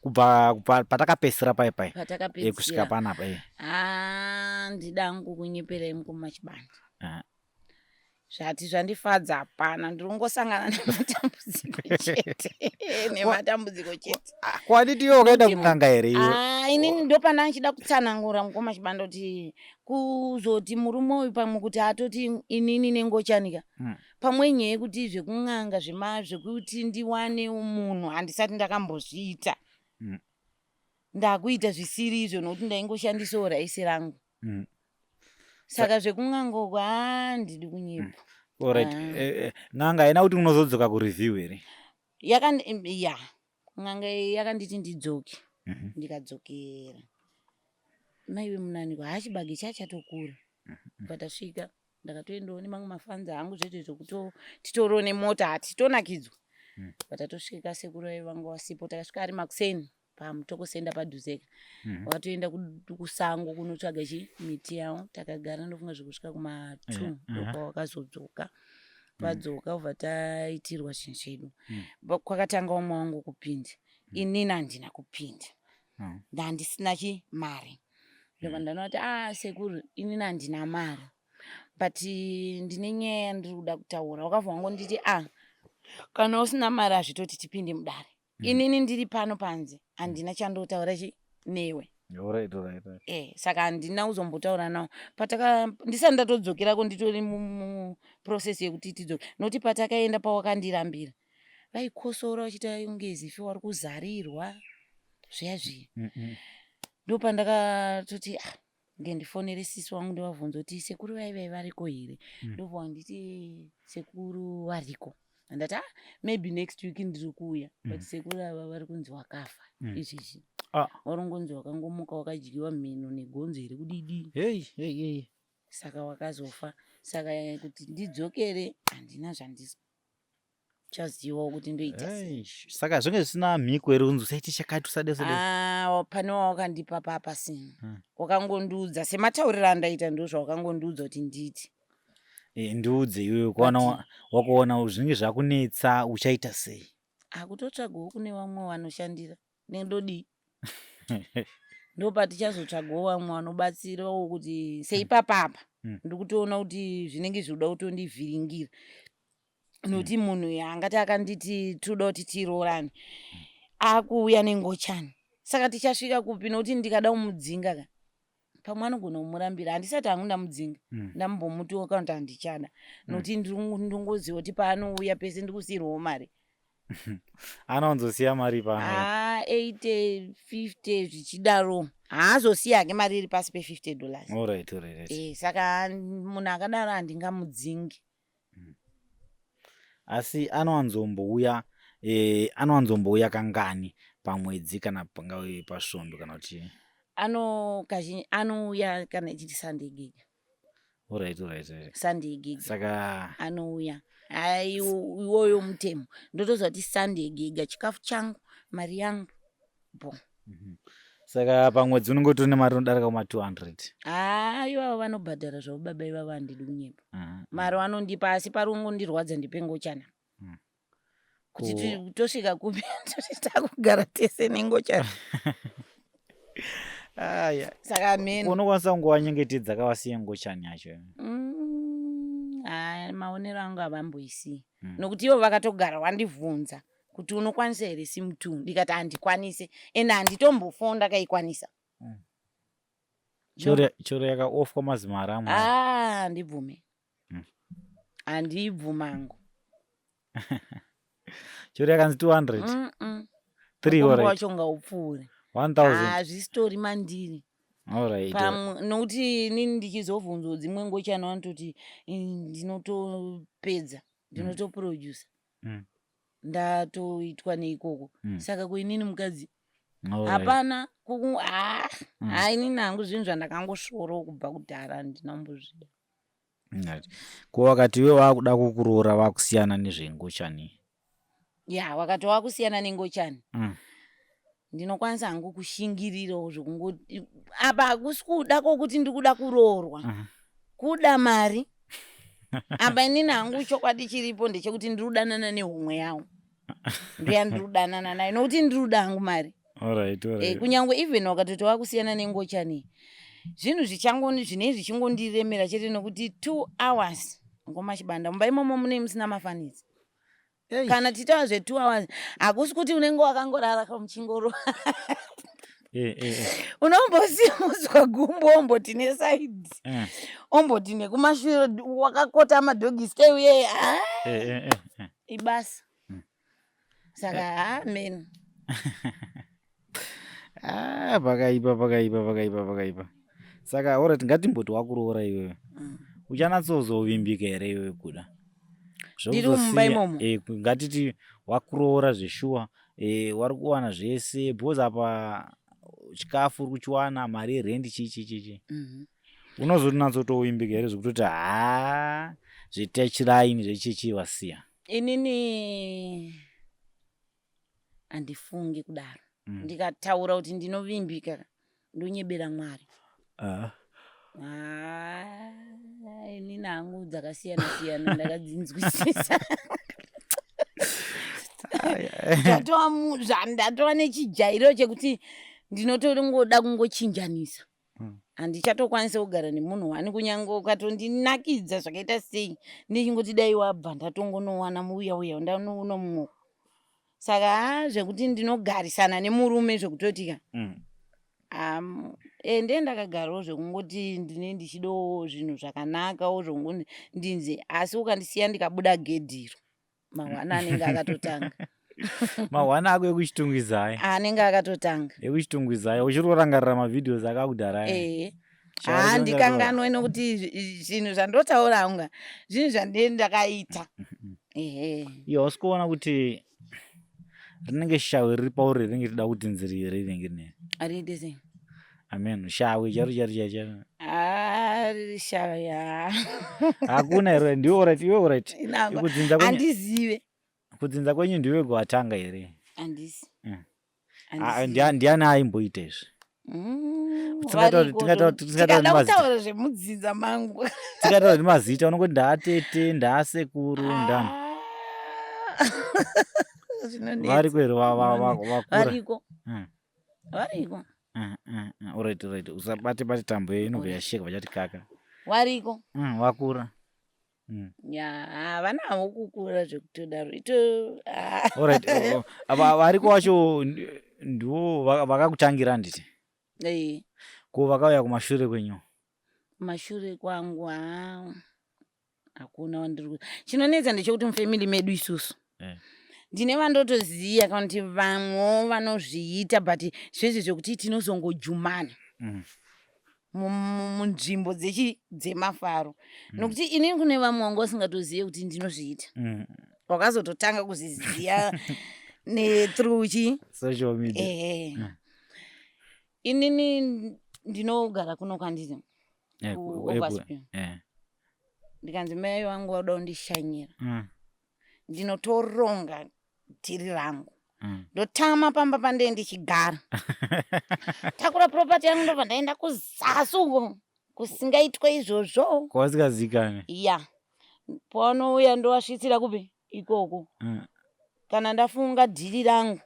Kubva patakapesera pai. Patakapesera. Kusvika panapa. Ndida hangu kunyepera mumachibanda. Zvati zvandifadza hapana ndirongosangana nematambudziko chete. Kwaditi iwe ukaenda kun'anga here iwe? Inini ndopanda ndichida kutsanangura mumachibanda kuti kuzoti murume uyu pamwe kuti atoti inini nengochanika. Pamwe nyaya yekuti zvekun'anga zvekuti ndiwane munhu handisati ndakambozviita. Ndakuita zvisiri izvo nokuti ndaingoshandisawo raisi rangu. Saka zvekun'anga uko ndidi kunyepa. Alright, n'anga haina kuti unozodzoka kureview here? N'anga yakanditi ndidzoke. Ndikadzokera. Maiwe munaniko hachibage chachatokura. Patasvika ndakatoendawo nemamwe mafanza hangu zvete zvokuti titoro nemota hatitonakidzwa. Patatosvika sekuru vangu wasipo takasvika ari makuseni pamutokosenda padhuzeka. Watoenda kusango kunotsvaga miti yawo takagara ndofunga zvekusvika kuma2 ndopa wakazodzoka. Vadzoka ubva taitirwa zvinhu zvedu. Kwakatanga umwe wangu kupinda. Inini handina kupinda. Ndandisina mari. Ndobva ndanoti sekuru inini handina mari. But ndine nyaya yandiri kuda kutaura. Wakabva wangonditi kana usina mari hazvitoti tipinde mudare. Inini ndiri pano panze handina chandotaura newe. Alright. Saka handina kuzombotaura nawo. Ndisati ndatodzokerako nditori muprocess yekuti tidzoke. Noti patakaenda pawakandirambira. Vaikosora vachita kunge zifi wari kuzarirwa. Zviya. Ndopa ndakatoti ngendifonere sisi wangu ndovabvunza kuti sekuru vaivai variko here. Ndobva nditi sekuru variko. ndati maybe next week ndiri kuuya but sekuru ava vari kunzi wakafa izvizvi warongonzi wakangomuka wakadyiwa mhino negonzo iri kudidi saka wakazofa. Saka kuti ndidzokere handina zvandichazivawo kuti ndoita sei. Saka zvenge zvisina mhiko ere kunzi usaite chakati usade pane wawakandipa pasina wakangondiudza sematauriro andaita ndo zvawakangondiudza kuti nditi ndiudze iwewe wakaona zvinenge zvakunetsa uchaita sei. Kutotsvagawo kune vamwe vanoshandira nendodii ndopatichazotsvagawo vamwe vanobatsirawo kuti seipapapa ndikutoona kuti zvinenge zvoda kutondivhiringira nokuti munhu angati akanditi toda kuti tirorane akuuya nengochani. Saka tichasvika kupi nokuti ndikada kumudzinga pamwe anogona kumurambira handisati hangu ndamudzinga ndambomutoka kuti handichada nokuti ndingoziva kuti paanouya pese ndikusiyirwawo mari anowanzosiya mari $80-50 zvichidaro haazosiyake mari iri pasi pe$50. Alright. Saka munhu akadaro handingamudzingi. Asi anowanzombouya kangani pamwedzi kana pangave pasvondo kana kuti anouya kana ichiti Sunday gig. Alright. Sunday gig saka anouya iwoyo mutemo ndotozva kuti Sunday gig chikafu changu mari yangu saka pamwedzi unenge utori nemari unodarika kuma$200. Ivavo vanobhadhara zvavo baba ivavo handidi kunyepa mari vanondipa asi pari ungondirwadza ndipengochana kuti tosvika kupi takugara tese nengochana. Saka mheni unokwanisa kungowanyengetedza akawasiya ngochani yacho. Maonero angu havamboisii nokuti ivo vakatogara wandivhunza kuti unokwanisa here sim 2 ndikati handikwanise ende handitombofowo ndakaikwanisa. Choro yakaofwa mazimari amwe handibvume handibvumangu. Choro yakanzi 200 3 wacho ngaupfuure 1000 hazvisitori mandiri. Alright. Nokuti nini ndichizobvunzwa dzimwe ngochana vanototi ndinotopedza ndinotoprodusa ndatoitwa neikoko saka kuinini mukadzi hapana inini hangu zvinhu zvandakangosvorowo kubva kudhara handinambozvida. Wakati iwe wakuda kukuroora wakusiyana nezvengochani wakati wakusiyana nengochani ndinokwanisa hangu kushingirirawo zvokungoti apa hakusi kuda kwokuti ndikuda kuroorwa kuda mari apa inini hangu chokwadi chiripo ndechekuti ndiri kudanana nehumwe yawo ndiyandiri kudanana nayo nokuti ndiri kuda hangu mari. Kunyange even wakatoti wakusiyana nengochani zvinhu zvinenge zvichingondiremera chete nokuti 2 hours ngoma chibanda mumba imomo mune musina mafanidzi kana titawa zve2 hours hakusi kuti unenge wakangorara kamuchingoro unombosimudzwa gumbo omboti nesaidhi omboti nekumashure wakakota madhogi stay uye ibasa. Saka men pakaipa. Saka alright ngatimboti wakuroora iwewe uchanatsozovimbika here iwewe kuda ndiri mumba imomo ngatiti wakuroora zveshuwa wari kuwana zvese because apa chikafu uri kuchiwana mari yerendi chichi unozotinatsotovimbika here zvekutoti zvetechiraini zvechichi wasiya. Inini handifungi kudaro ndikataura kuti ndinovimbika ndonyebera Mwari. Inini hangu dzakasiyana ndakadzinzwisisa ndatova nechijairo chekuti ndinotongoda kungochinjanisa handichatokwanisa kugara nemunhu wani kunyange ukatondinakidza zvakaita sei ndichingoti dai wabva ndatongonowana muyauya ndanoona mumwe. Saka zvekuti ndinogarisana nemurume zvekutotika ende ndakagarawo zvekungoti ndine ndichidawo zvinhu zvakanakawo zvokungoti ndinze asi ukandisiya ndikabuda gedhiro mahwana anenge akatotanga. Mahwana ako ekuchitungwizayo anenge akatotanga ekuchitungwizayo uchiri kurangarira mavhidhios akakudhara handikanganwe nokuti zvinhu zvandotaura unga zvinhu zvandakaita iyo usikuona kuti rinenge shawe riri pauri rinenge rida kuti nziri rinenge rine aride sei amen shawe charo riri shawe ya hakuna here ndiwe right kudzinza kwenyu andizive kudzinza kwenyu ndiwe gwatanga here andisi ndiani aimboita izvi tikataura zvemudzinza mangu tikataura nemazita unongoti ndaatete ndaasekuru ndani variko here variko right usabate tambo iyo inobva yasheka vachati kaka variko vakura vanavo kukura zvekutodaro variko vacho ndivo vakakutangira nditi ko vakauya kumashure kwenyu mashure kwangu hakuna wandiri chinonetsa ndechekuti mufamily medu isusu ndine vandotoziya kana kuti vamwewo vanozviita but zvese zvekuti tinozongojumana munzvimbo dzemafaro nokuti ini kune vamwe wanga usingatozive kuti ndinozviita wakazototanga kuziziya nethrough social media inini ndinogara kuno kwandiri kuoverspring ndikanzi mai vangu vada kundishanyira ndinotoronga dhiri rangu ndotama pamba pandee ndichigara takura property yangu ndobva ndaenda kuzasuko kusingaitwe izvozvo kwavasingazikane paunouya ndowasvitsira kupi ikoko kana ndafunga dhiri rangu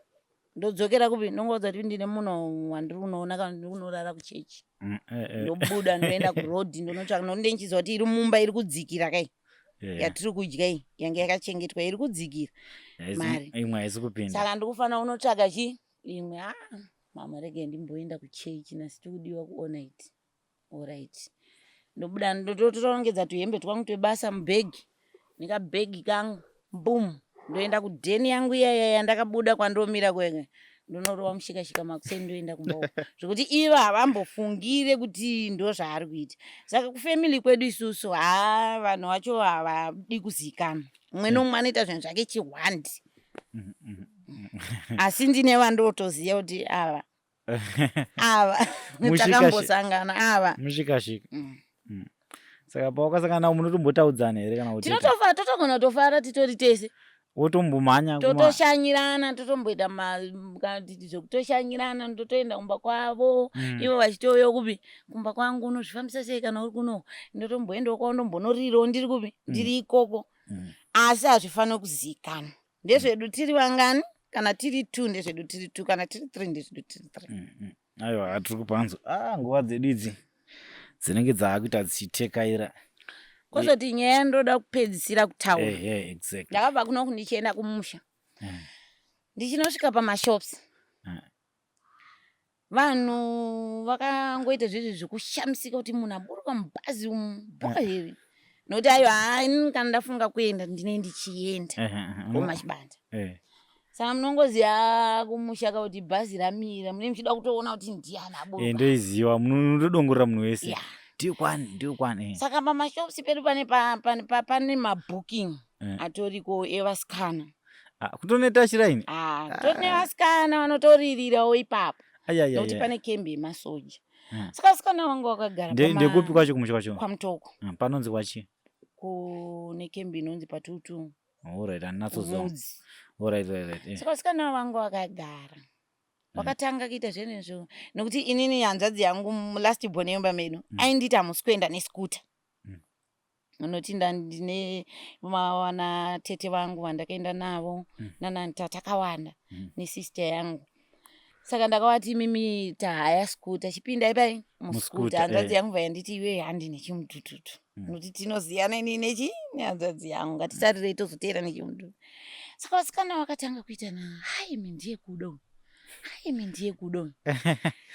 ndodzokera kupi ndongodza kuti ndine munhu wandiri unoona kana ndiri unorara kuchechi ndobuda ndoenda kurodhi ndonotsvaka nokuti ndichiziva kuti iri mumba iri kudzikira kai yatiri kudya iyi yange yakachengetwa iri kudzikira mari imwe haisi kupinda saka ndikufanira unotsvaka imwe mama rege ndimboenda kuchechi nasi tikudiwa kuonait allright ndobuda ndotorongedza tuhembe twangu twebasa mubhegi nekabhegi kangu boom ndoenda kudheni yangu iyaya ndakabuda kwandomira kwenge ndonorova mushikashika makuseni ndoenda kumbao zvekuti ivo havambofungire kuti ndo zvaari kuita saka kufamily kwedu isusu vanhu vacho havadi kuzikana umwe nomwe anoita zvinhu zvake chihwandi asi ndine vandotoziva kuti ava takambosangana ava mushikashika saka paukasangana munotombotaudzana here kana kuti totogona tofara titori tese wotombomhanya totoshanyirana totomboita zvekutoshanyirana ndotoenda kumba kwavo ivo vachitoyo kupi kumba kwangu unozvifambisa sei kana uri kuno ndotomboendawo kwavo ndombonorirawo ndiri kupi ndiri ikoko asi hazvifaniri kuzikana ndezvedu tiri vangani kana tiri 2 ndezvedu tiri 2 kana tiri 3 ndezvedu tiri 3 aiwa hatiri kupanzwa nguva dzedu idzi dzinenge dzaakuita dzichitekaira kwozoti nyaya ndoda kupedzisira kutaura exactly ndakabva kuno kundichienda kumusha ndichinosvika pamashops vanhu vakangoita zvizvi zvekushamisika kuti munhu aburuka mubhazi umu bhoka here nokuti aiwa ini kana ndafunga kuenda ndine ndichienda komachibanda saka munongoziva kumusha kuti bhazi ramira mune muchida kutoona kuti ndiani aburuka ndoiziva munotodongorera munhu wese ndiukwani saka pamashops pedu pane mabooking atoriko evasikana kutoneta chiraini totine vasikana vanotoririrawo ipapo nokuti pane kembe yemasoja saka vasikana vangu vakagara ndekupi kwacho kumusha kwacho kwamutoko panonzi kwachi kune kembe inonzi patutu right andinatsoziva saka vasikana vangu vakagara wakatanga kuita zvenezvo nokuti inini hanzvadzi yangu last born yemba medu ainditi hamusi kuenda nesikuta noti ndine wana tete vangu vandakaenda navo nananta takawanda nesister yangu saka ndakavati mimi tahaya skuta chipindai pai muskuta hanzvadzi yangu vainditi iwe handi nechimutututu nokuti tinoziyana ini nehanzvadzi yangu ngatisarirei tozoteera nechimututu saka vasikana vakatanga kuitana haimi ndiye kudo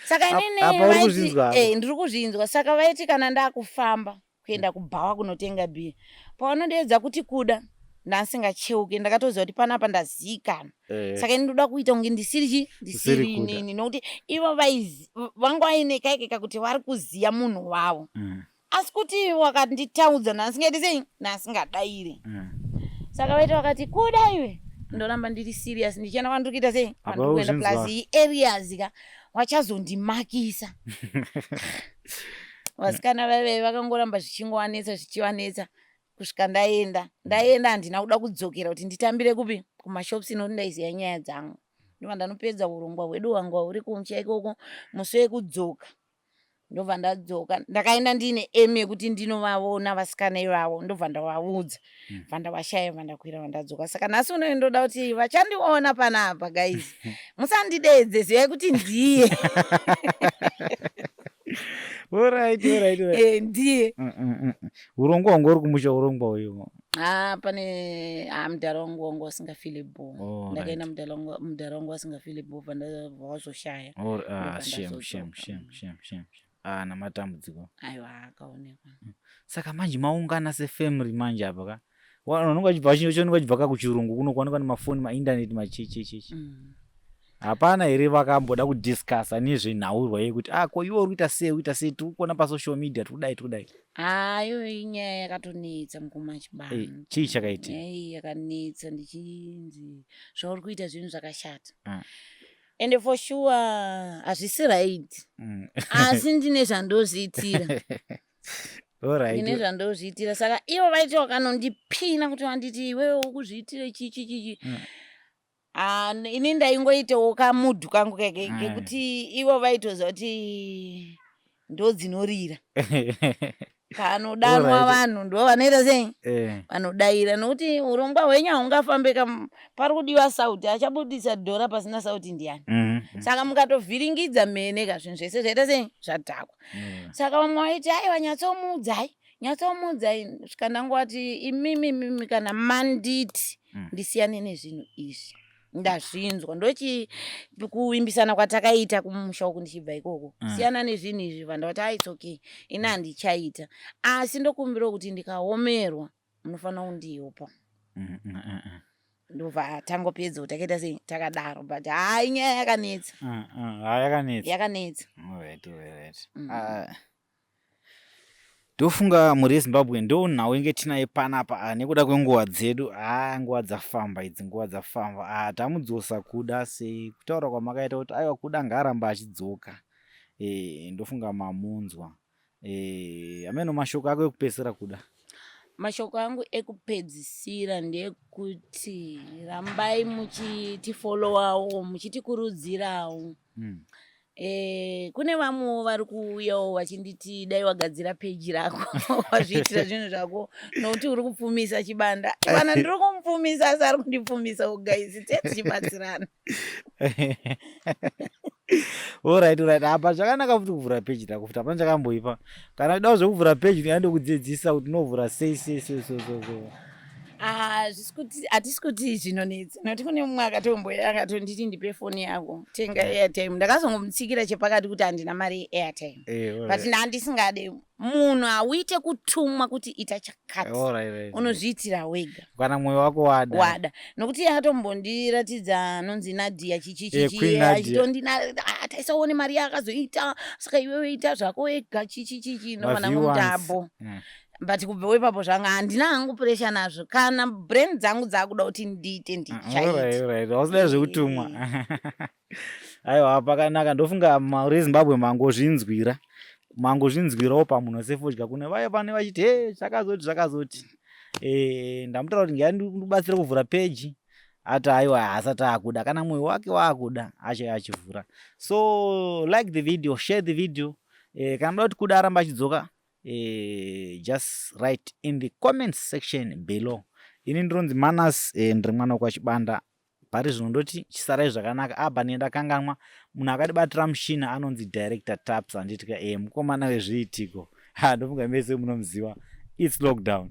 saka inini ndiri kuzvinzwa saka vaiti kana ndakufamba kuenda kubhawa kunotenga bhiya pavanondeedza kuti kuda ndasingacheuke ndakatoziva kuti panapa ndazikana saka ini ndoda kuita kunge ndisiri inini nokuti ivo vangu vaine kaikeka kuti vari kuziya munhu wavo asi kuti wakanditaudza nasingaiti sei nasingadayire Saka waita wakati kuda iwe ndoramba ndiri serious ndichena kwandikuita sei kwandikuenda plus areas ka wachazondimakisa. Vasikana veve vakangoramba zvichiwanetsa kusvika ndaenda handina kuda kudzokera kuti nditambire kupi kumashops inoti ndaiziya nyaya dzangu. Ndobva ndanopedza urongwa hwedu hwanga huri kumcha ikoko musi wekudzoka. Ndobva ndadzoka ndakaenda ndine aim yekuti ndinovaona vasikana ivavo ndobva ndavaudza. Bva ndavashaya bva ndakwira ndadzoka. Saka nhasi unoyu ndoda kuti vachandiona panapa guys. Musandidedze zivai kuti ndiye. Alright. Ndiye. Urongwa wangu uri kumusha urongwa uyu. Pane mudhara wangu wanga wasingafili bho. Ndakaenda mudhara wangu wasingafili bho vazoshaya. Shame. Namatambudziko. Aiwa akaonekwa. Saka manje maungana sefamily manje apa ka. Wanonga chibva chibva kuchirungu kunokuwanikwa nemafoni mainternet machichi. Hapana here vakamboda kudiscussa nezvenhaurwa yekuti ko iwe uri kuita sei tiri kuona pasocial media tikudai. Iyo inyaya yakatonetsa mukoma chibanda. Chii chakaita? Yakanetsa ndichinzi zvauri kuita zvinhu zvakashata. And for sure hazvisi right. Asi ndine zvandozviitira. Alright. Ndine zvandozviitira saka ivo vaiti vakanondipina kuti vanditi iwewe uri kuzviitira chichi. Ini ndaingoitawo kamudhu kangu kekuti ivo vaitoziva kuti ndodzinorira. Kanodanwa vanhu ndo vanoita sei? Vanodaira nokuti urongwa hwenyu haungafambe pari kudiwa sauti achabudisa dhora pasina sauti ndiani. Saka mukatovhiringidza mene zvinhu zvese zvaita sei? Zvadhakwa. Saka vamwe vaiti aiwa nyatsomudzai svika ndangoti imimi kana manditi ndisiyane nezvinhu izvi. Ndazvinzwa ndochi kuimbisana kwatakaita kumusha uku ndichibva ikoko. Siyana nezvinhu izvi vanda vati it's okay. Ina handichaita. Asi ndokumbira kuti ndikaomerwa munofanira kundiyopa. Ndobva tangopedza utakaita sei takadaro but nyaya yakanetsa. Yakanetsa. Alright. Ndofunga muri Zimbabwe ndo nhau inge tinaye panapa nekuda kwenguva dzedu nguva dzafamba idzi nguva dzafamba tamudzosa kuda sei kutaura kwamakaita kuti aiwa kuda ngaaramba achidzoka. Ndofunga mamunzwa. Ameno mashoko ako ekupedzisira kuda. Mashoko angu ekupedzisira ndekuti rambai muchitifollowawo muchitikurudzirawo. Kune vamwe vari kuuyawo vachinditi dai wagadzira peji rako wazviitira zvinhu zvako nokuti uri kupfumisa chibanda. Kana ndiri kumupfumisa asi ari kundipfumisa guys tichibatsirana. Alright. Apa zvakanaka kuti kuvhura peji rako futi hapana chakamboipa. Kana uchidawo zvekuvhura peji ndingandokudzidzisa kuti unovhura sei. Hatisi kuti zvinonetsa nokuti kune mumwe akatomboya akatonditi ndipe foni yako tenga airtime. Ndakazongomutsikira chepakati kuti handina mari yeairtime. But handisingade munhu hauite kutumwa kuti ita chakati. Unozviitira wega kana mwoyo wako wada. Nokuti akatombondiratidza nonzi Nadia chichi ataisaone mari yakazoita saka iwewe ita zvako wega chichi nofana mutabo. But kubva ipapo zvanga handina hangu pressure nazvo kana brand dzangu dzakuda kuti ndiite ndichaita. Hausida zvekutumwa. Aiwa pakanaka ndofunga muri Zimbabwe mangozvinzwirawo pamunhu sefodya kune vaya pane vachiti zvakazoti. Ndamutaura kuti ngandibatsire kuvhura peji. Ati aiwa hasati akuda kana mwoyo wake waakuda achivhura. So like the video, share the video. Kana muda kuti kuda aramba achidzoka just write in the comments section below. Ini ndinonzi Manas ndiri mwana wekwachibanda. Pari zvino ndoti chisarai zvakanaka apa nendakanganwa munhu akatibatira mushina anonzi director Taps anditika mukomana wezviitiko. Ndofunga mese munomuziva. It's lockdown.